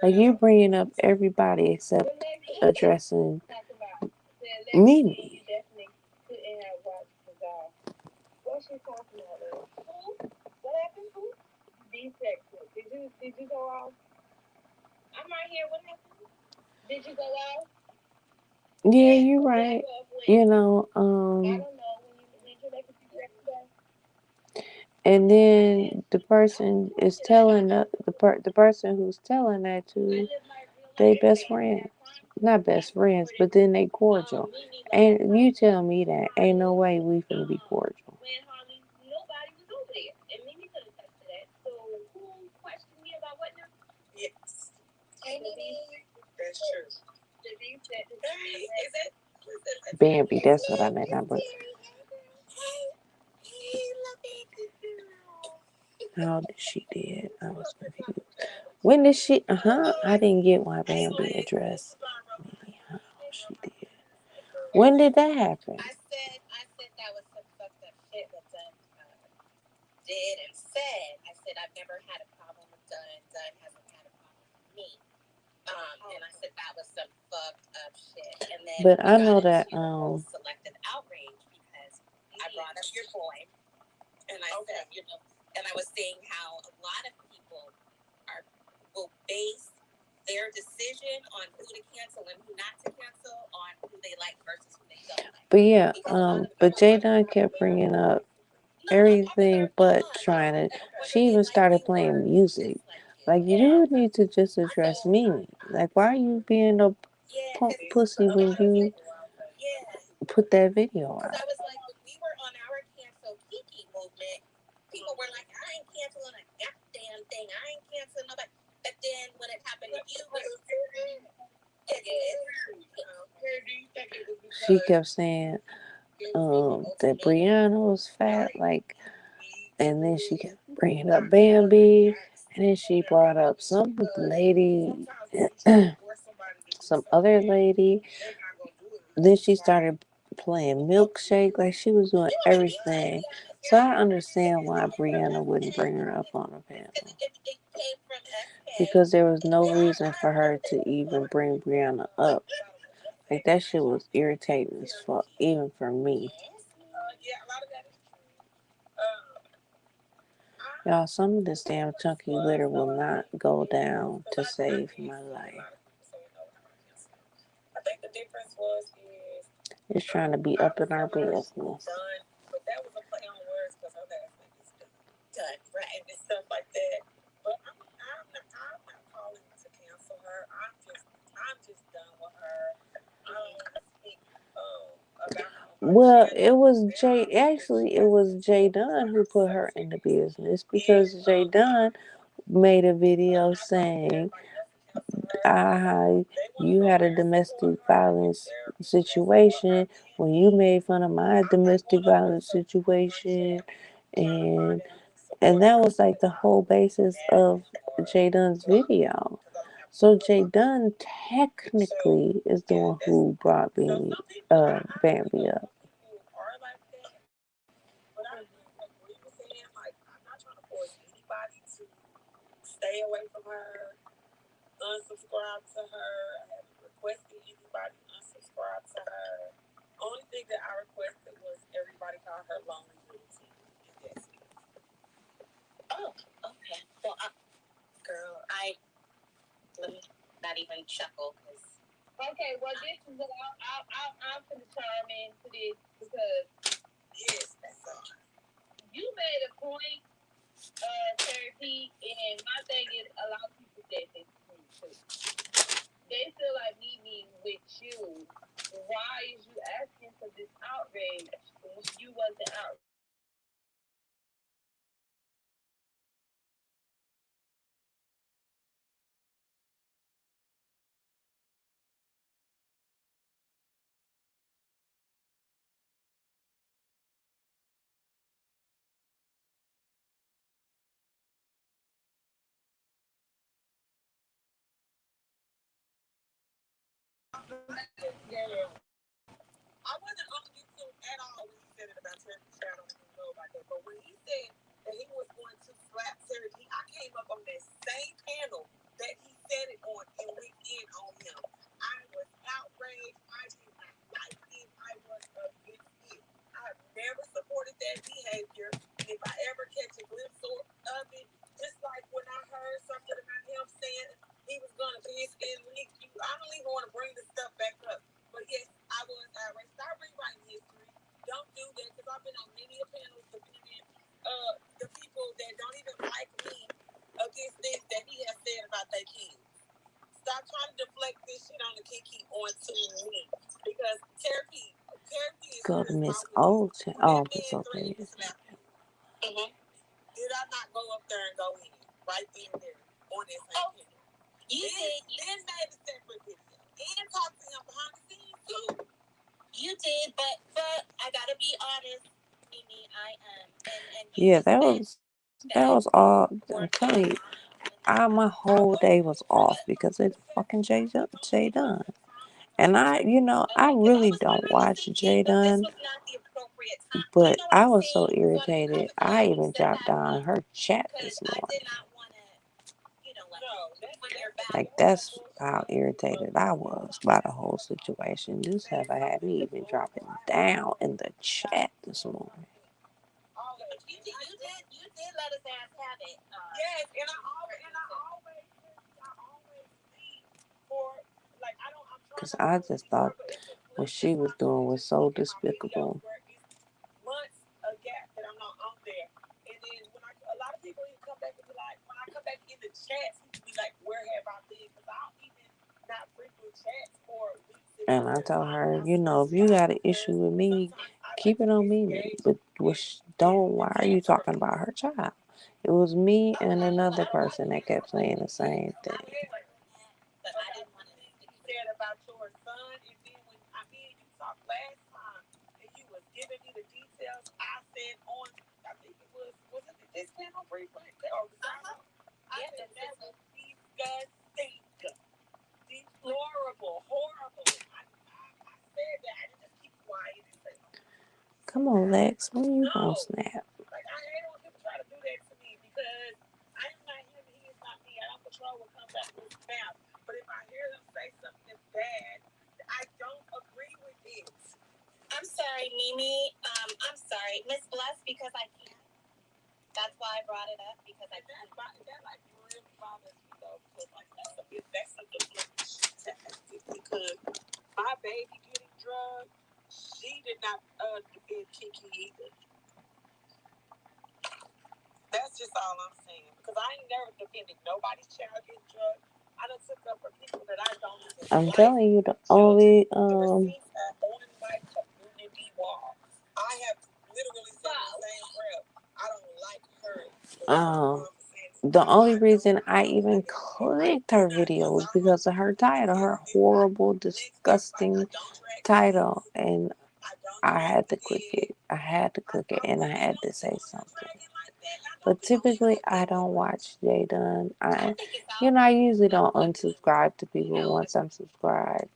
Like, you bringing up everybody except addressing Mimi. What's she talking about? What happened? Did you go off? I'm right here. What happened? Did you go off? Yeah, you're right. You know, I don't know. When you make a cigarette today? and then the person is telling the person who's telling that to they best friends. Not best friends, but then they cordial. And you tell me that ain't no way we finna be cordial. When hardly nobody was over there, and Mimi could attest to that. So who questioned me about what now? Yes. Hey, Mimi. That's true. Is it? Bambi, that's what I meant. Not but how did she did? I was confused. When did she? I didn't get why Bambi addressed me. How she did? When did that happen? I said that was some fucked up shit that Dunn did and said. I said I've never had a problem with Dunn. Dunn hasn't had a problem with me. And I said that was some fucked up shit. And then But I know that selective outrage because I brought up your boy, and I said, and I was saying how a lot of people will base their decision on who to cancel and who not to cancel on who they like versus who they don't like. But yeah, but Jay Dunn kept bringing up everything but trying to. She even started playing music. Like, you need to just address Mimi. Like, why are you being a punk pussy when you put that video out? I was like, when we were on our cancel Kiki movement, people were like, I ain't canceling a goddamn thing. I ain't canceling nobody. But then when it happened to you, She kept saying that Brianna was fat, like, and then she kept bringing up Bambi, and then she brought up some lady, some other lady. Then she started playing Milkshake, like she was doing everything. So I understand why Brianna wouldn't bring her up on a panel. Because there was no reason for her to even bring Brianna up. Like, that shit was irritating as fuck, even for me. Y'all, some of this damn chunky litter will not go down to save my life. I think the difference was It's trying to be up in our business. But that was a play on words because her last name is Dunn, right, and stuff like that. But I'm not calling to cancel her. I'm just done with her. I don't want to speak about her. Well, it was Jay Dunn who put her in the business, because Jay Dunn made a video saying, you had a domestic violence situation when you made fun of my domestic violence situation, and that was like the whole basis of Jay Dunn's video. So Jay Dunn technically is the one who brought Bambi up. Are like that. But I agree with saying, like, I'm not trying to force anybody to stay away from her, unsubscribe to her. I haven't requested anybody unsubscribe to her. Only thing that I requested was everybody call her Lonely Little T. And that's it. Oh, okay. Well, girl, let me not even chuckle because. Okay, well, this is what I'm going to chime into this because. Yes, that's all. You made a point, Therapy, and my thing is a lot of people said this too. They feel like me being with you. Why is you asking for this outrage when you wasn't outraged? Yeah. I wasn't on YouTube at all when he said it about Therapy Child. I don't even know about that. But when he said that he was going to slap Therapy, I came up on that same panel that he said it on and went in on him. I was outraged. I did not like it. I was against it. I have never supported that behavior. If I ever catch a glimpse of it, just like when I heard something about him saying he was going to piss and leak you, I don't even want to bring this stuff back up. But yes, I was outraged. Start rewriting history. Don't do that because I've been on many panels defending the people that don't even like me against things that he has said about their kids. Stop trying to deflect this shit on the Kiki onto me because Therapy is Go to Miss Olsen. Oh, Miss Olsen. Did I not go up there and go in right then and there on this panel? You did. Then made a separate video and talked to him behind the scenes too. You did, but I gotta be honest, Mimi. I am, and Yeah, that was all. I'm telling you, my whole day was off because it's fucking Jay Dunn. And I really don't watch Jay Dunn, but I was so irritated. I even dropped down her chat this morning. Like, that's how irritated I was by the whole situation. This have had me even dropping down in the chat this morning. You did let us have it. Yes, and I always leave for, like, because I just thought what she was doing was so despicable. Months a gap that I'm not on there, and then a lot of people even come back and be like, when I come back in the chats, he be like, where have I been? Because I don't even not frequent chats for weeks. And I told her, if you got an issue with me, keep it on me. But why are you talking about her child? It was me and another person that kept saying the same thing. But I didn't want to said about your son, and then when you talked last time, and you was giving me the details, I said on, I think it was it this panel frequent or I said that was disgusting, deplorable, horrible. I said that. I didn't just keep quiet and say, come on, Lex, when you gonna snap? Like, I hate when people try to do that to me because I am not him, he is not me. I don't control what comes out of his mouth. But if I hear them say something bad, I don't agree with it. I'm sorry, Mimi. I'm sorry, Miss Bless, because I can't. That's why I brought it up, because I can't. That like really bothers me though, because like that's a deflection tactic. Because my baby getting drugged, she did not defend Kiki either. That's just all I'm saying. Because I ain't never defended nobody's child getting drugged. I done took up for people that I don't even I'm telling you, the only The receipts are on my community wall. I have literally said the same prayer. I don't like her. the only reason I even clicked her video was because of her title, her horrible, disgusting title, and I had to click it. And I had to say something. But typically, I don't watch Jay Dunn. I usually don't unsubscribe to people once I'm subscribed.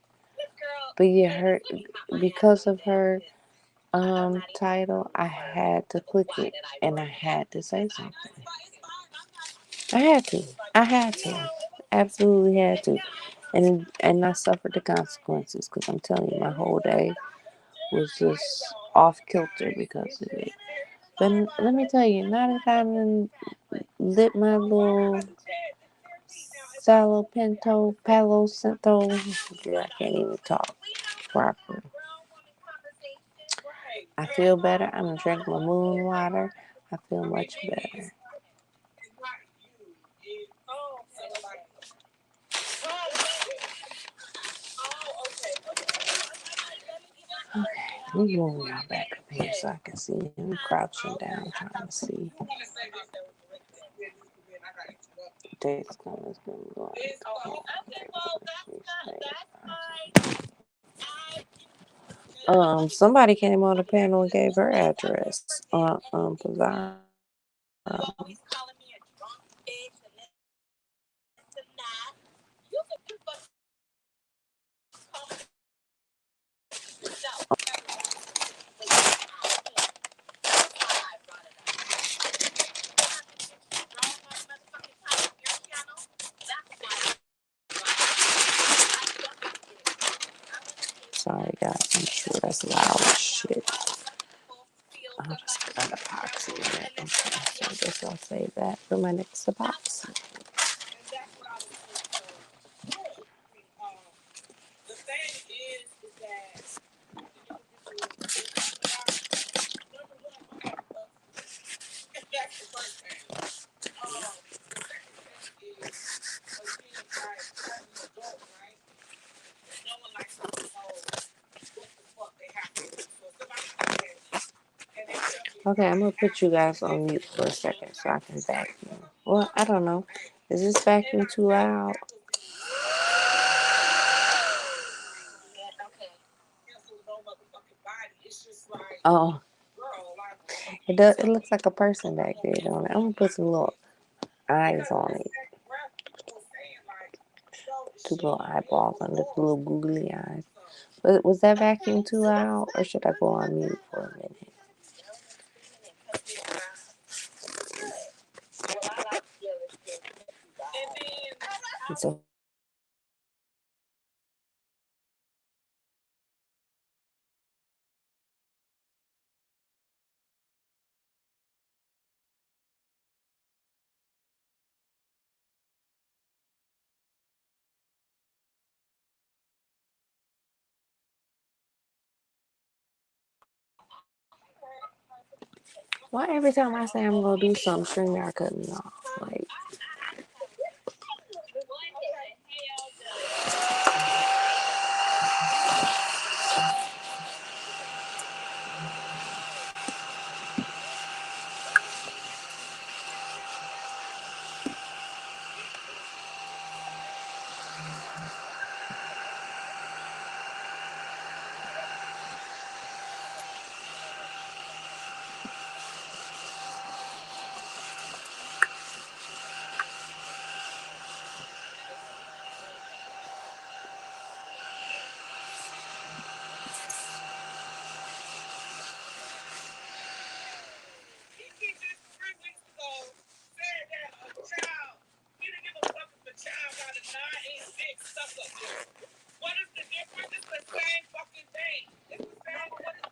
But yeah, because of her title, I had to click it and I had to say something. I had to, absolutely had to, and I suffered the consequences because I'm telling you, my whole day was just off kilter because of it. But let me tell you, now that I done lit my little Salo Pinto, Palo Santo, I can't even talk properly. I feel better. I'm gonna drink my moon water. I feel much better. Okay, let me move y'all back up here so I can see. I'm crouching down trying to see. Dexcom has been going. Somebody came on the panel and gave her address on Pizarro. Sorry guys, I'm sure that's loud as shit. I'll just got epoxy in it. Okay, so I guess I'll save that for my next epoxy. Okay, I'm gonna put you guys on mute for a second so I can vacuum. Well, I don't know. Is this vacuum too loud? Oh, it does. It looks like a person back there, don't it? I'm gonna put some little eyes on it. Two little eyeballs on the little googly eyes. But was that vacuum too loud, or should I go on mute for a minute? So why every time I say I'm gonna do something, StreamYard cutting me off? Like,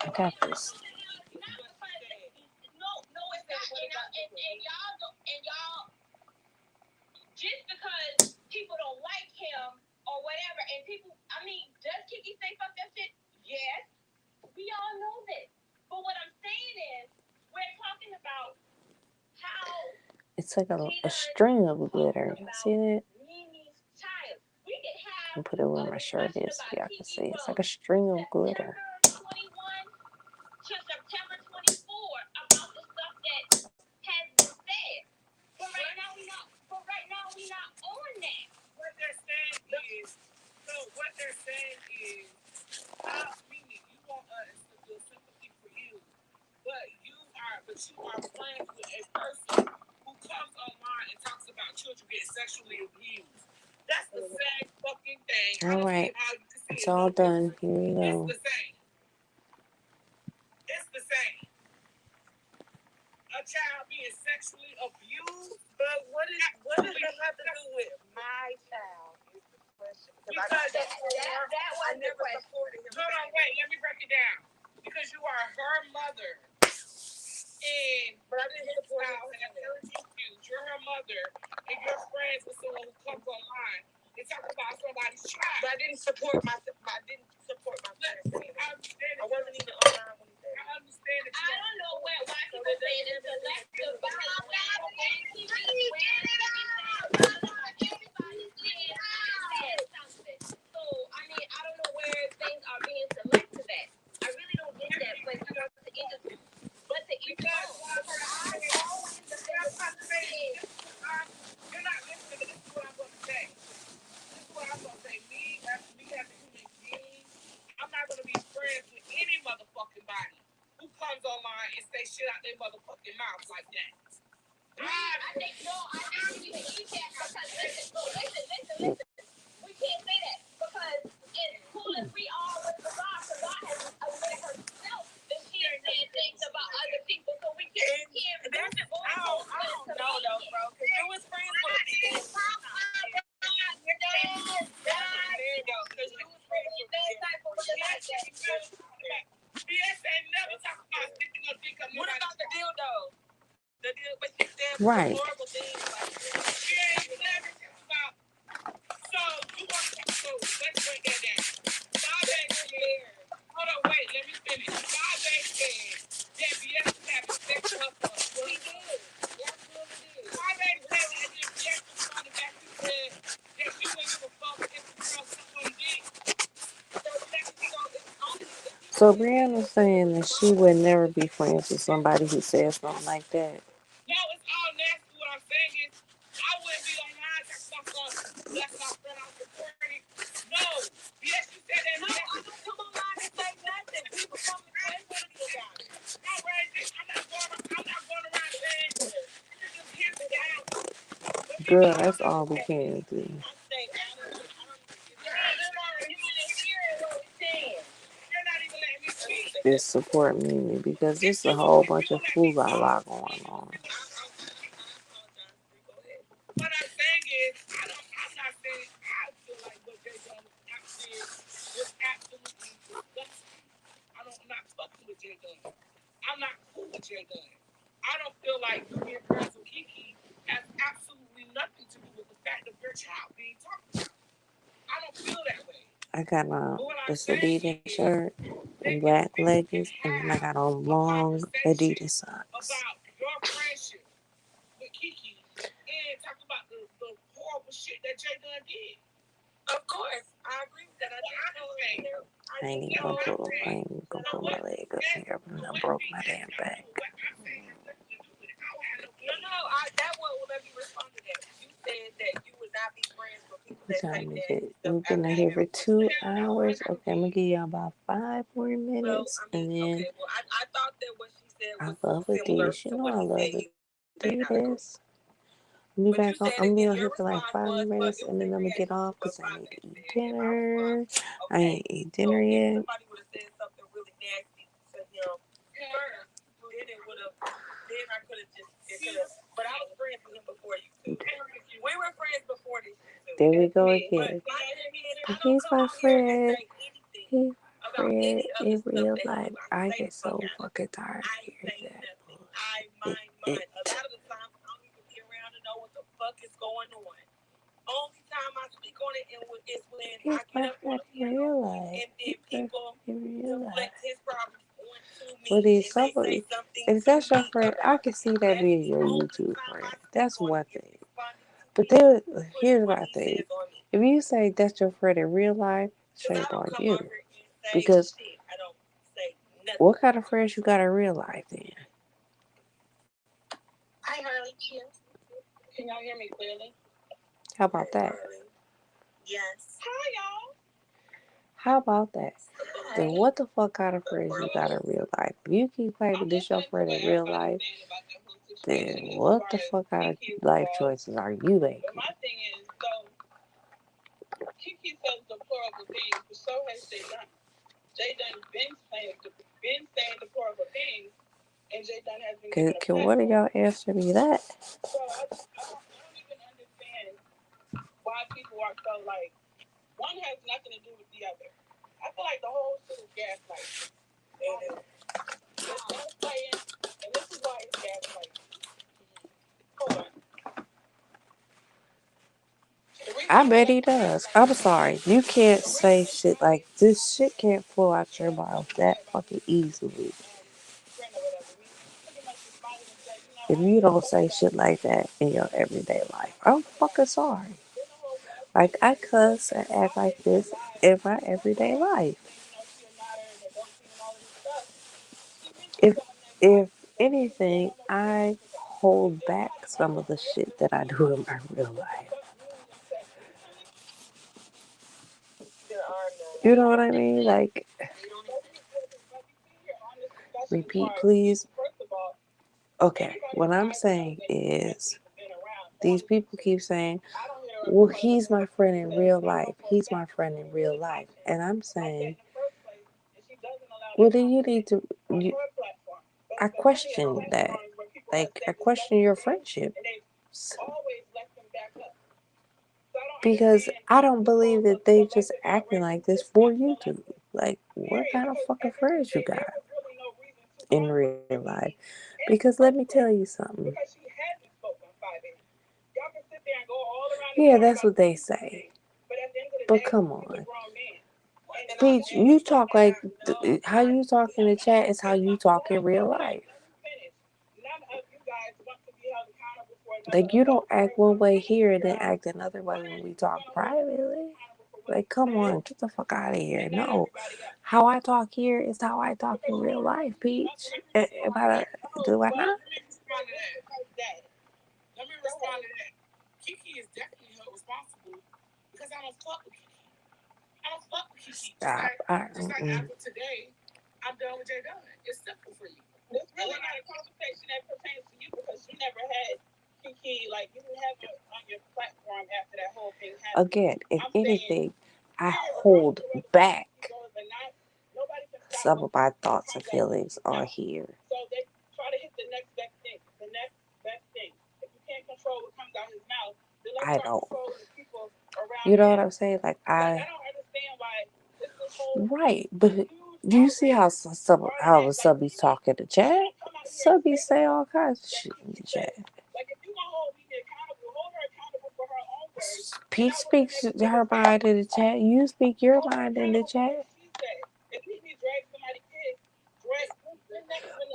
I got this. Just because people don't like him or whatever, and people, I mean, does Kiki say fuck that shit? Yes, we all know this. But what I'm saying is, we're talking about how It's like a string of glitter. You see it? Mimi's child. We could have. And put it where my shirt is so y'all can see. It's like a string of glitter. September 21 to September 24 about the stuff that has been said. But right now we not. But right now we not on that. What they're saying is, how Mimi, you want us to feel sympathy for you, but you are playing with a person sexually abused. That's the same fucking thing. All right. It's all done. Here we go. It's the same. It's the same. A child being sexually abused, but what does that have to do with my child? Is the question. Because I never supported him. Hold on, wait. Let me break it down. Because you are her mother. But I didn't support her. You're her mother, and you're friends with someone who comes online and talk about somebody's child. But I didn't support my friends. I wasn't even online when he said it. I understand that. I don't know why people say it is selective, but so I mean, I don't know where things are being selective at. I really don't get that, but you know, the industry. But the issue you're not listening to this. Is what I'm going to say. This is what I'm going to say. Me as a human being, I'm not going to be friends with any motherfucking body who comes online and say shit out their motherfucking mouth like that. I think you can eat that because listen. We can't say that because as cool as we are with God, because God has admitted herself that she has said things about other people, so we can't. That's just I don't know though, bro. Because you was friends with me. There you go. Because you was friends with me. BS ain't never talking about sticking a dick up. What about the dildo? The deal, but she said Right. horrible things like she ain't never talking about. So you want to so let's break that down. Bobby said, hold on, wait, let me finish. Bobby said that BS was having sex with her son. Well, he did. That's what it is. Bobby said that if BS was on the back, he said that she wouldn't give a fuck if the girl sucked on dick. So Brianna's saying that she would never be friends with somebody who says something like that. No, it's all nasty. What I'm saying is, I wouldn't be online talking about something. That's my friend. I'm supporting. No. Yes, you said that. No, I don't come online and say nothing. People come and say something about it. No, Reggie, I'm not going around saying this. You just hear me down. Girl, that's all we can do. I'm saying, you're not even hearing what we're saying. You're not even letting me speak. Is support Mimi because it's a whole bunch of foolallah going on. What I'm saying is, I'm not saying I feel like what Jay Gunn did was absolutely disgusting. I'm not fucking with Jay Gunn. I'm not cool with Jay Gunn. I don't feel like being friends with Kiki has absolutely nothing to do with the fact of your child being talked about. I don't feel that way. I got this Adidas shirt and black leggings, and then I got on long Adidas socks. About your friendship with Kiki and talk about the horrible shit that Jay Gunn did. Of course, I agree with that. I ain't even gonna pull my leg up here, but I broke my damn back. That will let me respond to that. You said that you would not be friends with people that say that. We've been here for 2 hours. Okay, I'm gonna give y'all about 5 more minutes, and then okay. Well, I thought that what she said was I love similar Adidas. You to know what I he love said. Adidas. I'm gonna be on here for like 5 minutes, and then I'm gonna get off because I need to eat dinner. I ain't eat dinner yet. Somebody would have said something really nasty to him first, then it would have. Then I could have just. But I was friends with him before you too. We were friends before this. There we go again. He's my friend. He's my friend in real life. I get so fucking tired of hearing that bullshit. A lot of the times I don't even be around to know what the fuck is going on. Only time I speak on it is when I get up on the panel and then people deflect his problems onto me. But if that's your friend, I can see that being your YouTube friend. That's one thing. But here's my thing. If you say that's your friend in real life, shame on you. Because what kind of friends you got in real life then? Hi, Harley. Can y'all hear me clearly? How about that? Yes. Hi, y'all. How about that? Then what the fuck kind of friends you got in real life? If you keep claiming this your friend in real life, then what the fuck kind of life choices are you making? My thing things. The show has Jay Dunn. Jay Dunn been saying deplorable things, and Jay Dunn has been given a Can one of y'all answer me that? So I don't even understand why people are so like, one has nothing to do with the other. I feel like the whole shit is gaslighting. And it's gaslighting, and this is why it's gaslighting. Hold on. I bet he does. I'm sorry. You can't say shit like this. Shit can't flow out your mouth that fucking easily. If you don't say shit like that in your everyday life, I'm fucking sorry. Like, I cuss and act like this in my everyday life. If anything, I hold back some of the shit that I do in my real life. You know what I mean? Like, repeat, please. Okay, what I'm saying is, these people keep saying, well, he's my friend in real life. He's my friend in real life. And I'm saying, well, then you need to, I question that. Like, I question your friendship. Because I don't believe that they just acting like this for YouTube. Like, what kind of fucking friends you got in real life? Because let me tell you something. Yeah, that's what they say. But come on. Peach, you talk like, how you talk in the chat is how you talk in real life. Like, you don't act one way here and then act another way when we talk privately. Like, come on, get the fuck out of here. No. How I talk here is how I talk in real life, Peach. Do I not? Let me respond to that. Kiki is definitely held responsible because I don't fuck with Kiki. I don't fuck with Kiki. Stop. Just like after today, I'm done with Jay Dunn. It's simple for you. It's really not a conversation that pertains to you because you never had Kiki, like you didn't have it on your platform after that whole thing happened. Again, if anything, I hold back some of my thoughts and feelings on here. So they try to hit the next best thing. The next best thing. If you can't control what comes out his mouth, then let's start controlling the people around you know him. what I'm saying? Like, I don't understand why this whole right, but do you see how the subbies talk in the chat? Subbies say all kinds of shit in the chat. Like, if you want to hold me accountable, hold her accountable for her own words. Peach speaks her mind in the chat. You speak your mind in the chat. If he drag somebody's kid, drag.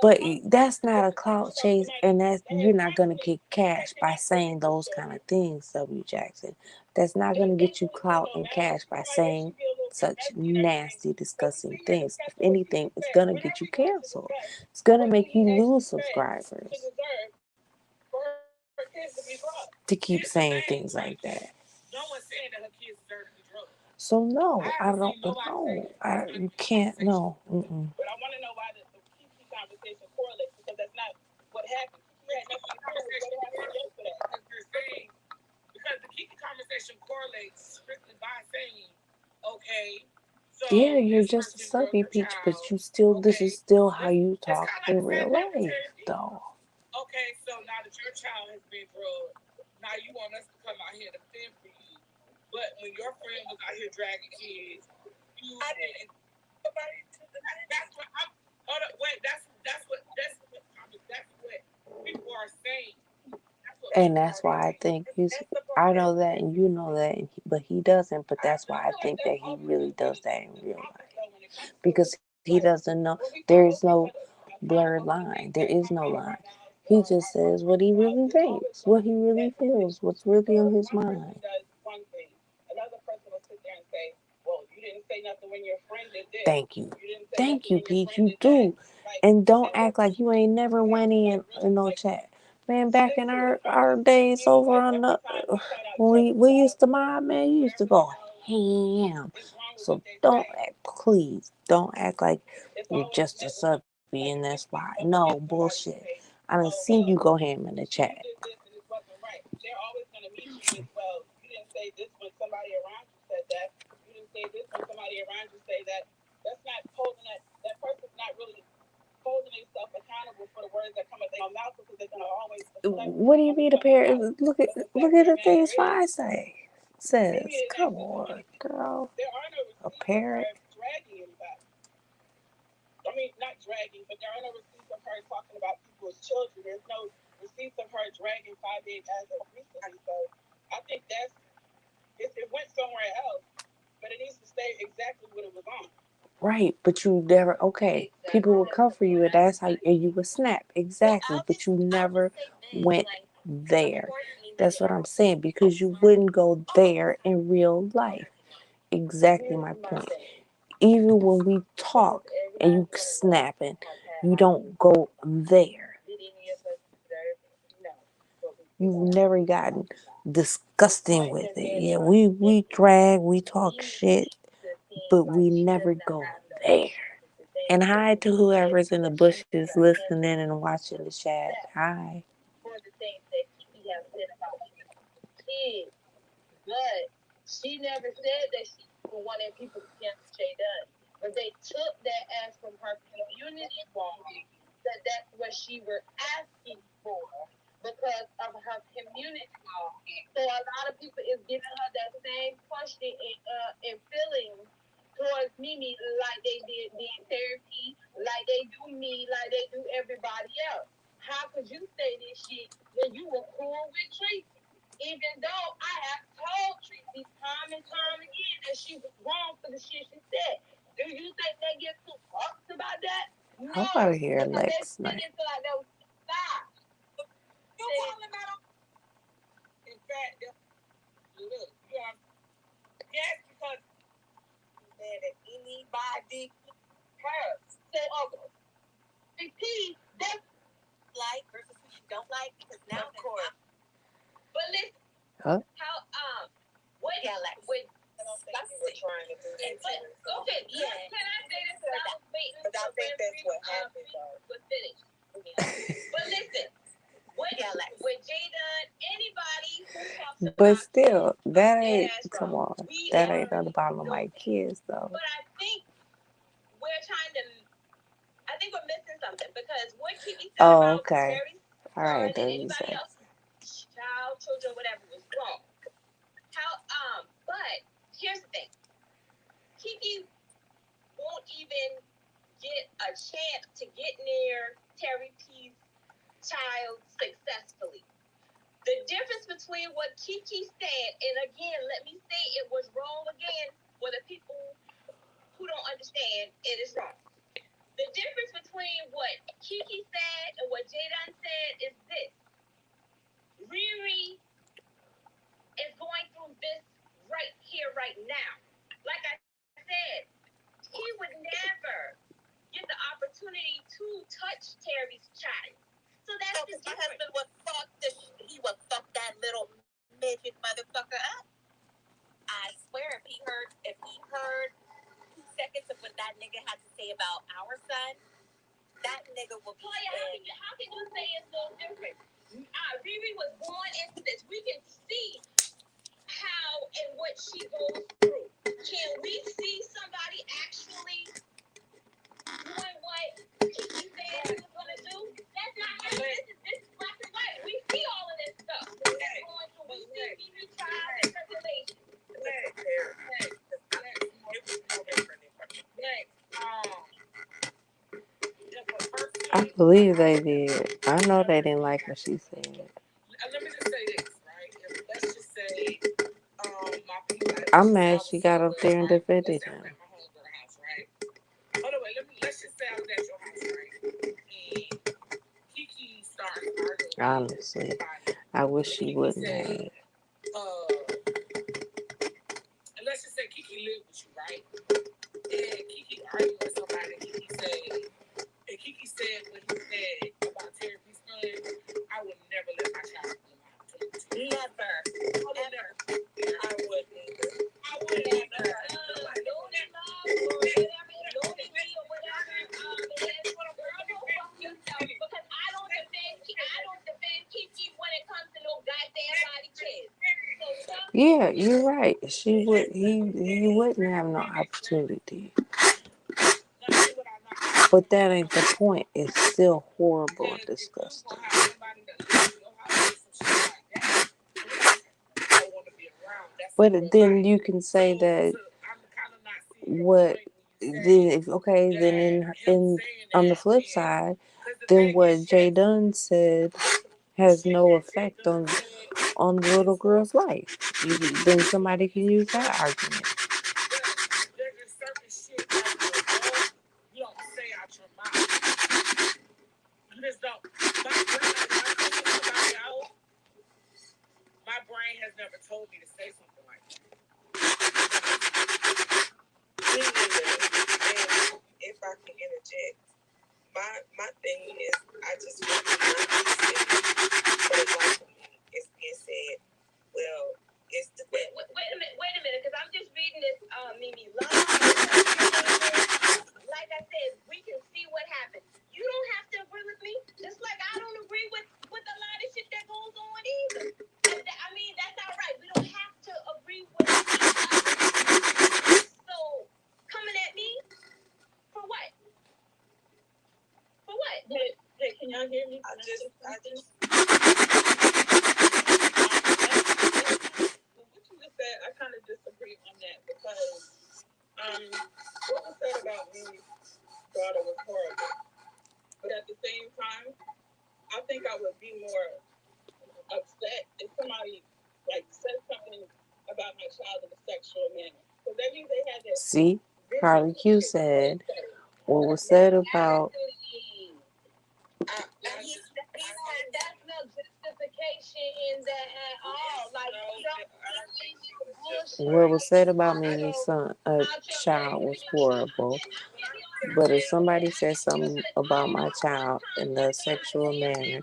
But that's not a clout chase, and that's, you're not gonna get cash by saying those kind of things, W. Jackson. That's not gonna get you clout and cash by saying such nasty, disgusting things. If anything, it's gonna get you canceled. It's gonna make you lose subscribers to keep saying things like that. So no, I don't know. You can't. No. Mm-mm. But I want to know why the Kiki conversation correlates because that's not what happened. Kiki had nothing to do with what happened yesterday. Because the Kiki conversation correlates strictly by saying, okay, so yeah, you're just a subby, Peach, but you still, this is still how you talk in real life, though. Okay, so now that your child has been drugged, now you want us to come out here to defend for you. But when your friend was out here dragging kids, you didn't. That's what I'm. Hold up, wait. That's what people are saying. And that's why I think I know that and you know that, but he doesn't. But that's why I think that he really does that in real life. Because he doesn't know, there is no blurred line. There is no line. He just says what he really thinks, what he really feels, what's really on his mind. Thank you. Thank you, Pete. You do. And don't act like you ain't never went in no chat. Man, back in our days over on the, when we used to mob, man, you used to go ham. So don't act, please, don't act like you're just a subby and that's why. No, bullshit. I done seen you go ham in the chat. say this when somebody around you say that, that's not holding that person's not really holding themselves accountable for the words that come out their mouth because they're gonna always. What do you mean a parent? Look at the things I say. Says, come on, girl. There are no a parent. Dragging anybody. I mean, not dragging, but there are no receipts of her talking about people's children. There's no receipts of her dragging 5 days as of recently. So I think it went somewhere else, but it needs to stay exactly what it was on. Right, but you never, okay, people would come for you and that's how, and you would snap, exactly, but you never went there. That's what I'm saying, because you wouldn't go there in real life. Exactly my point. Even when we talk and you snapping, you don't go there. You've never gotten disgusting with it. Yeah, we drag, we talk shit, but we never go there. And hi to whoever's in the bushes listening and watching the chat. Hi. For the things that Kiki has said about kids, but she never said that she wanted people to cancel Jay Dunn. But they took that as from her community wall, that that's what she were asking for because of her community wall. So a lot of people is giving her that same question and feeling towards Mimi like they did therapy, like they do me, like they do everybody else. How could you say this shit when you were cool with Tracy? Even though I have told Tracy time and time again that she was wrong for the shit she said. Do you think they get too fucked about that? No. I want to hear Lex. They feel like that was stop. You calling that on? In fact, look, yes, because that anybody hurt. So, repeat, that's like versus who you don't like because now, of course. But listen, Huh? how what with I don't think you were trying to do this. Okay, yeah. Can I say this? I was waiting for I think that's what happened. Was finished. But listen, with Jada, anybody who talks about But still, that ain't, come on, that ain't on the bottom of my kids though. But I think we're missing something because what Kiki said about okay. Terry's all right, and anybody else's child, children, whatever was wrong. But here's the thing. Kiki won't even get a chance to get near Terry P's child successfully. The difference between what Kiki said, and again, let me say it was wrong again for the people who don't understand, it is wrong. The difference between what Kiki said and what Jadon said is this. Riri is going through this right here, right now. Like I said, he would never get the opportunity to touch Terry's child. So that's his husband would he would fuck that little midget motherfucker up. I swear, if he heard 2 seconds of what that nigga had to say about our son, that nigga will be how can you say it's so different? Riri was born into this. We can see how and what she goes through. Can we see somebody actually doing what Kiki said he was going to do? That's not how this is black and white. We see all of this stuff. We see Riri trials and tribulations. I believe they did. I know they didn't like what she said. Let me just say this, right? Let's just say, I'm mad she got up there and defended him. Let's just say I was at your house, right? And Kiki started arguing. Honestly, I wish she wouldn't have. And let's just say Kiki lived with you, right? And Kiki argued with somebody. Kiki said what he said about Terry P's son. I would never let my child be my never. I would never. Because I don't defend Kiki when it comes to no goddamn body kids. So Yeah, you're right. He wouldn't have no opportunity. But that ain't the point. It's still horrible and disgusting. But then you can say that what then if okay then in on the flip side, then what Jay Dunn said has no effect on the little girl's life. Then somebody can use that argument. My brain has never told me to say something like that. Me neither. And if I can interject, my thing is, I just want to not be said for the life of me. It's being said, well, it's the wait a minute, because I'm just reading this Mimi Love. Like I said, we can see what happened. You don't have to agree with me, just like I don't agree with a lot of shit that goes on either. I mean, that's all right. We don't have to agree with each other. So, coming at me for what? For what? Hey, can y'all hear me? I just. What you just said, I kind of disagree on that because what was said about me, daughter was horrible. But at the same time, I think I would be more upset if somebody like said something about my child in a sexual manner. Because that means they had that. See, Harley Q said what was said about. That's no justification in that at all. Like, What was said about Mimi's child was horrible. But if somebody said something about my child in a sexual manner,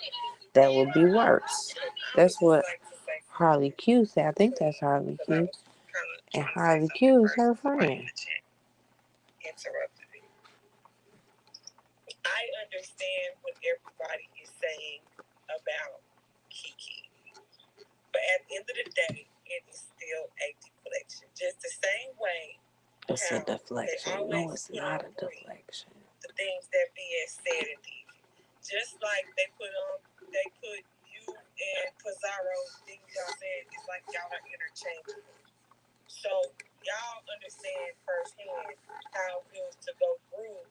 that would be worse. That's what Harley Q said. I think that's Harley Q. And Harley Q is her friend. I understand what everybody is saying about Kiki. But at the end of the day, it is still a deflection. Just the same way. It's a deflection. No, it's not a deflection. The things that BS said and did. Just like they put you and Pizarro things y'all said, it's like y'all are interchangeable. So y'all understand firsthand how it feels to go through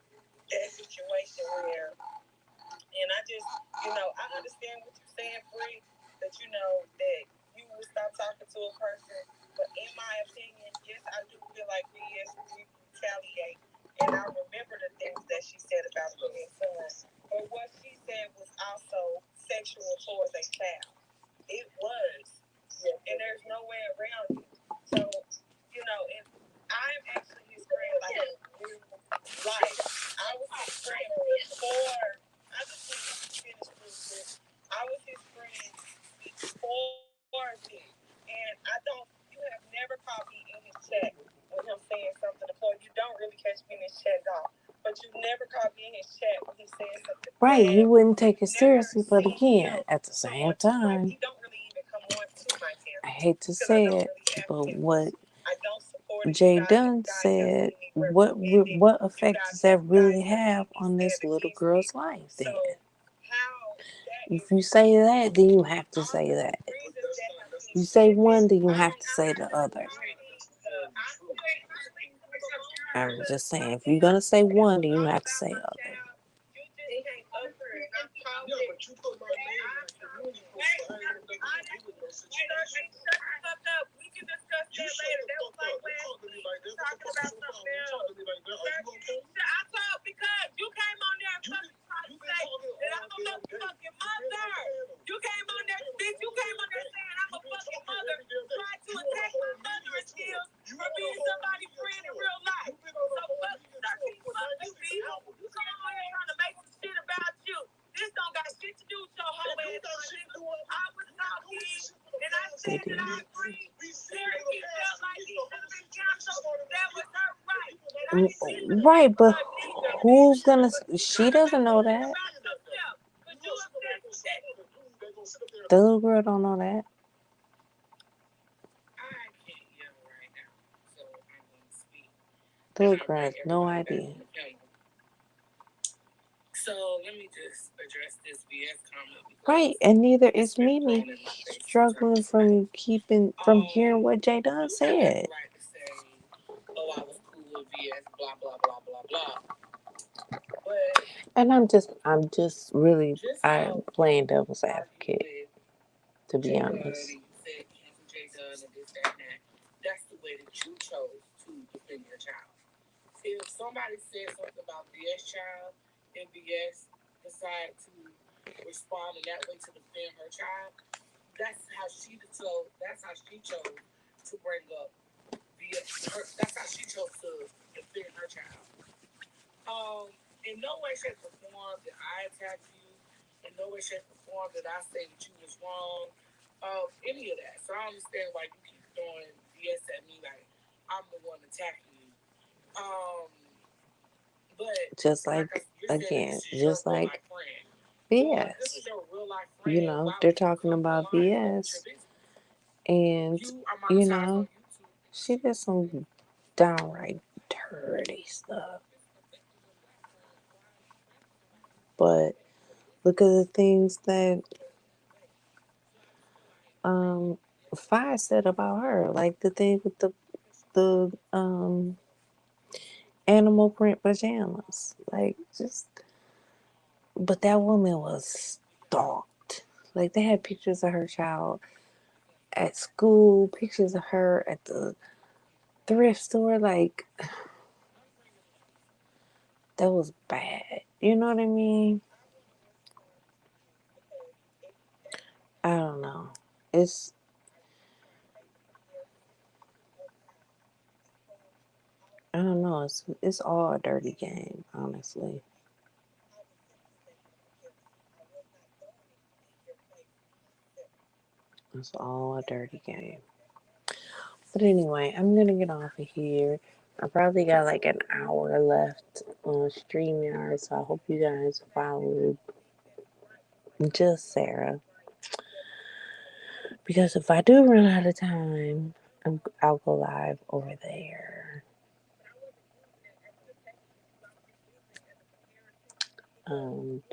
that situation where, and I just, I understand what you're saying, Bree, that that you will stop talking to a person, but in my opinion, yes, I do feel like BS retaliate, and I remember the things that she said about being son, but what she said was also sexual towards a child. It was, and there's no way around it. So, and I'm actually his friend, like in real life. I was his friend before. I just need to finish this. I was his friend before this, and you have never caught me in his chat with him saying something to Floyd. You don't really catch me in his chat at all. But you never caught me in his chat when he said something. Right, you wouldn't take it seriously, but again, at the same time, I hate to say it, but what Jay Dunn said, what effect does that really have on this little girl's life then? If you say that, then you have to say that. You say one, then you have to say the other. I'm just saying, if you're going to say one, then you have to say the other. Right, but who's gonna? She doesn't know that. The little girl don't know that. Hood grads, no idea. So let me just address this BS comment. Right, and neither is Mimi struggling from hearing what Jay Dunn said. Oh, I was cool with BS, blah blah blah blah blah. But And I'm just really, I'm playing devil's advocate, to be honest. That's the way that you chose to defend your child. If somebody said something about BS child and BS decide to respond in that way to defend her child, that's how she chose. That's how she chose to bring up that's how she chose to defend her child. In no way, shape, or form did I attack you. In no way, shape, or form did I say that you was wrong. Any of that. So I understand why you keep throwing BS at me like I'm the one attacking you. But just like, again, just like BS. You know, they're talking about BS. And, you know, she did some downright dirty stuff. But look at the things that Fi said about her. Like the thing with the animal print pajamas. Like, just, but that woman was stalked. Like, they had pictures of her child at school, pictures of her at the thrift store. Like, that was bad. You know what I mean? I don't know. I don't know. It's all a dirty game, honestly. It's all a dirty game. But anyway, I'm gonna get off of here. I probably got like an hour left on StreamYard, so I hope you guys follow Just Sarah. Because if I do run out of time, I'll go live over there.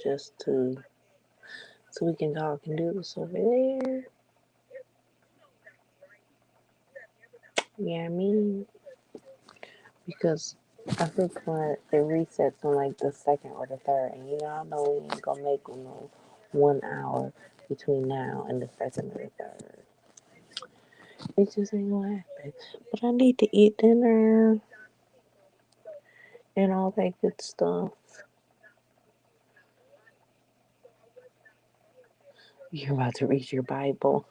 Just so we can talk and do this over there. Yeah, I mean, because I think when it resets on like the second or the third, and I know we ain't gonna make no 1 hour between now and the second or the third. It just ain't gonna happen. But I need to eat dinner and all that good stuff. You're about to read your Bible.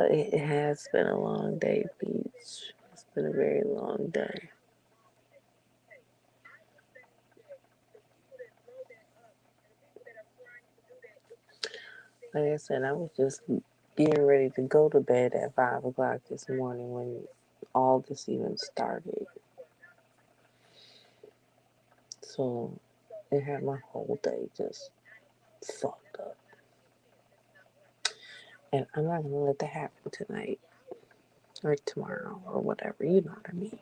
It has been a long day, Peach. It's been a very long day. Like I said, I was just getting ready to go to bed at 5 o'clock this morning when all this even started. So it had my whole day just fucked up. And I'm not gonna let that happen tonight or tomorrow or whatever, you know what I mean.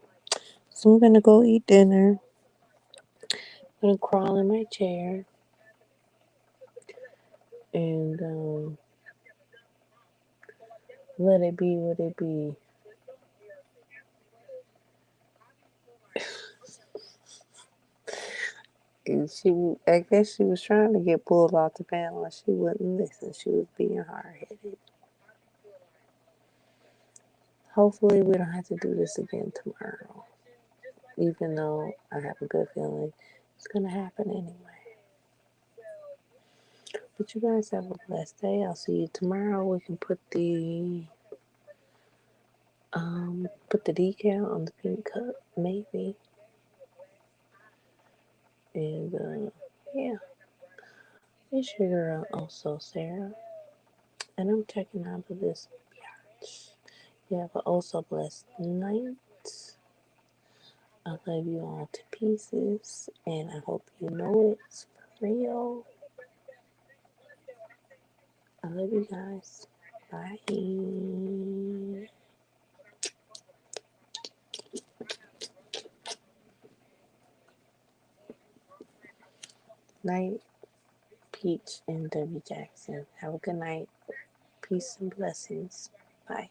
So I'm gonna go eat dinner. I'm gonna crawl in my chair and let it be what it be. And I guess she was trying to get pulled off the panel and she wouldn't listen. She was being hard headed. Hopefully, we don't have to do this again tomorrow. Even though I have a good feeling it's gonna happen anyway. But you guys have a blessed day. I'll see you tomorrow. We can put the decal on the pink cup, maybe. And yeah, it's your girl also Sarah. And I'm checking out of this biatch. You have an also blessed night. I love you all to pieces, and I hope you know it's for real. I love you guys. Bye. night, Peach and W. Jackson. Have a good night. Peace and blessings. Bye.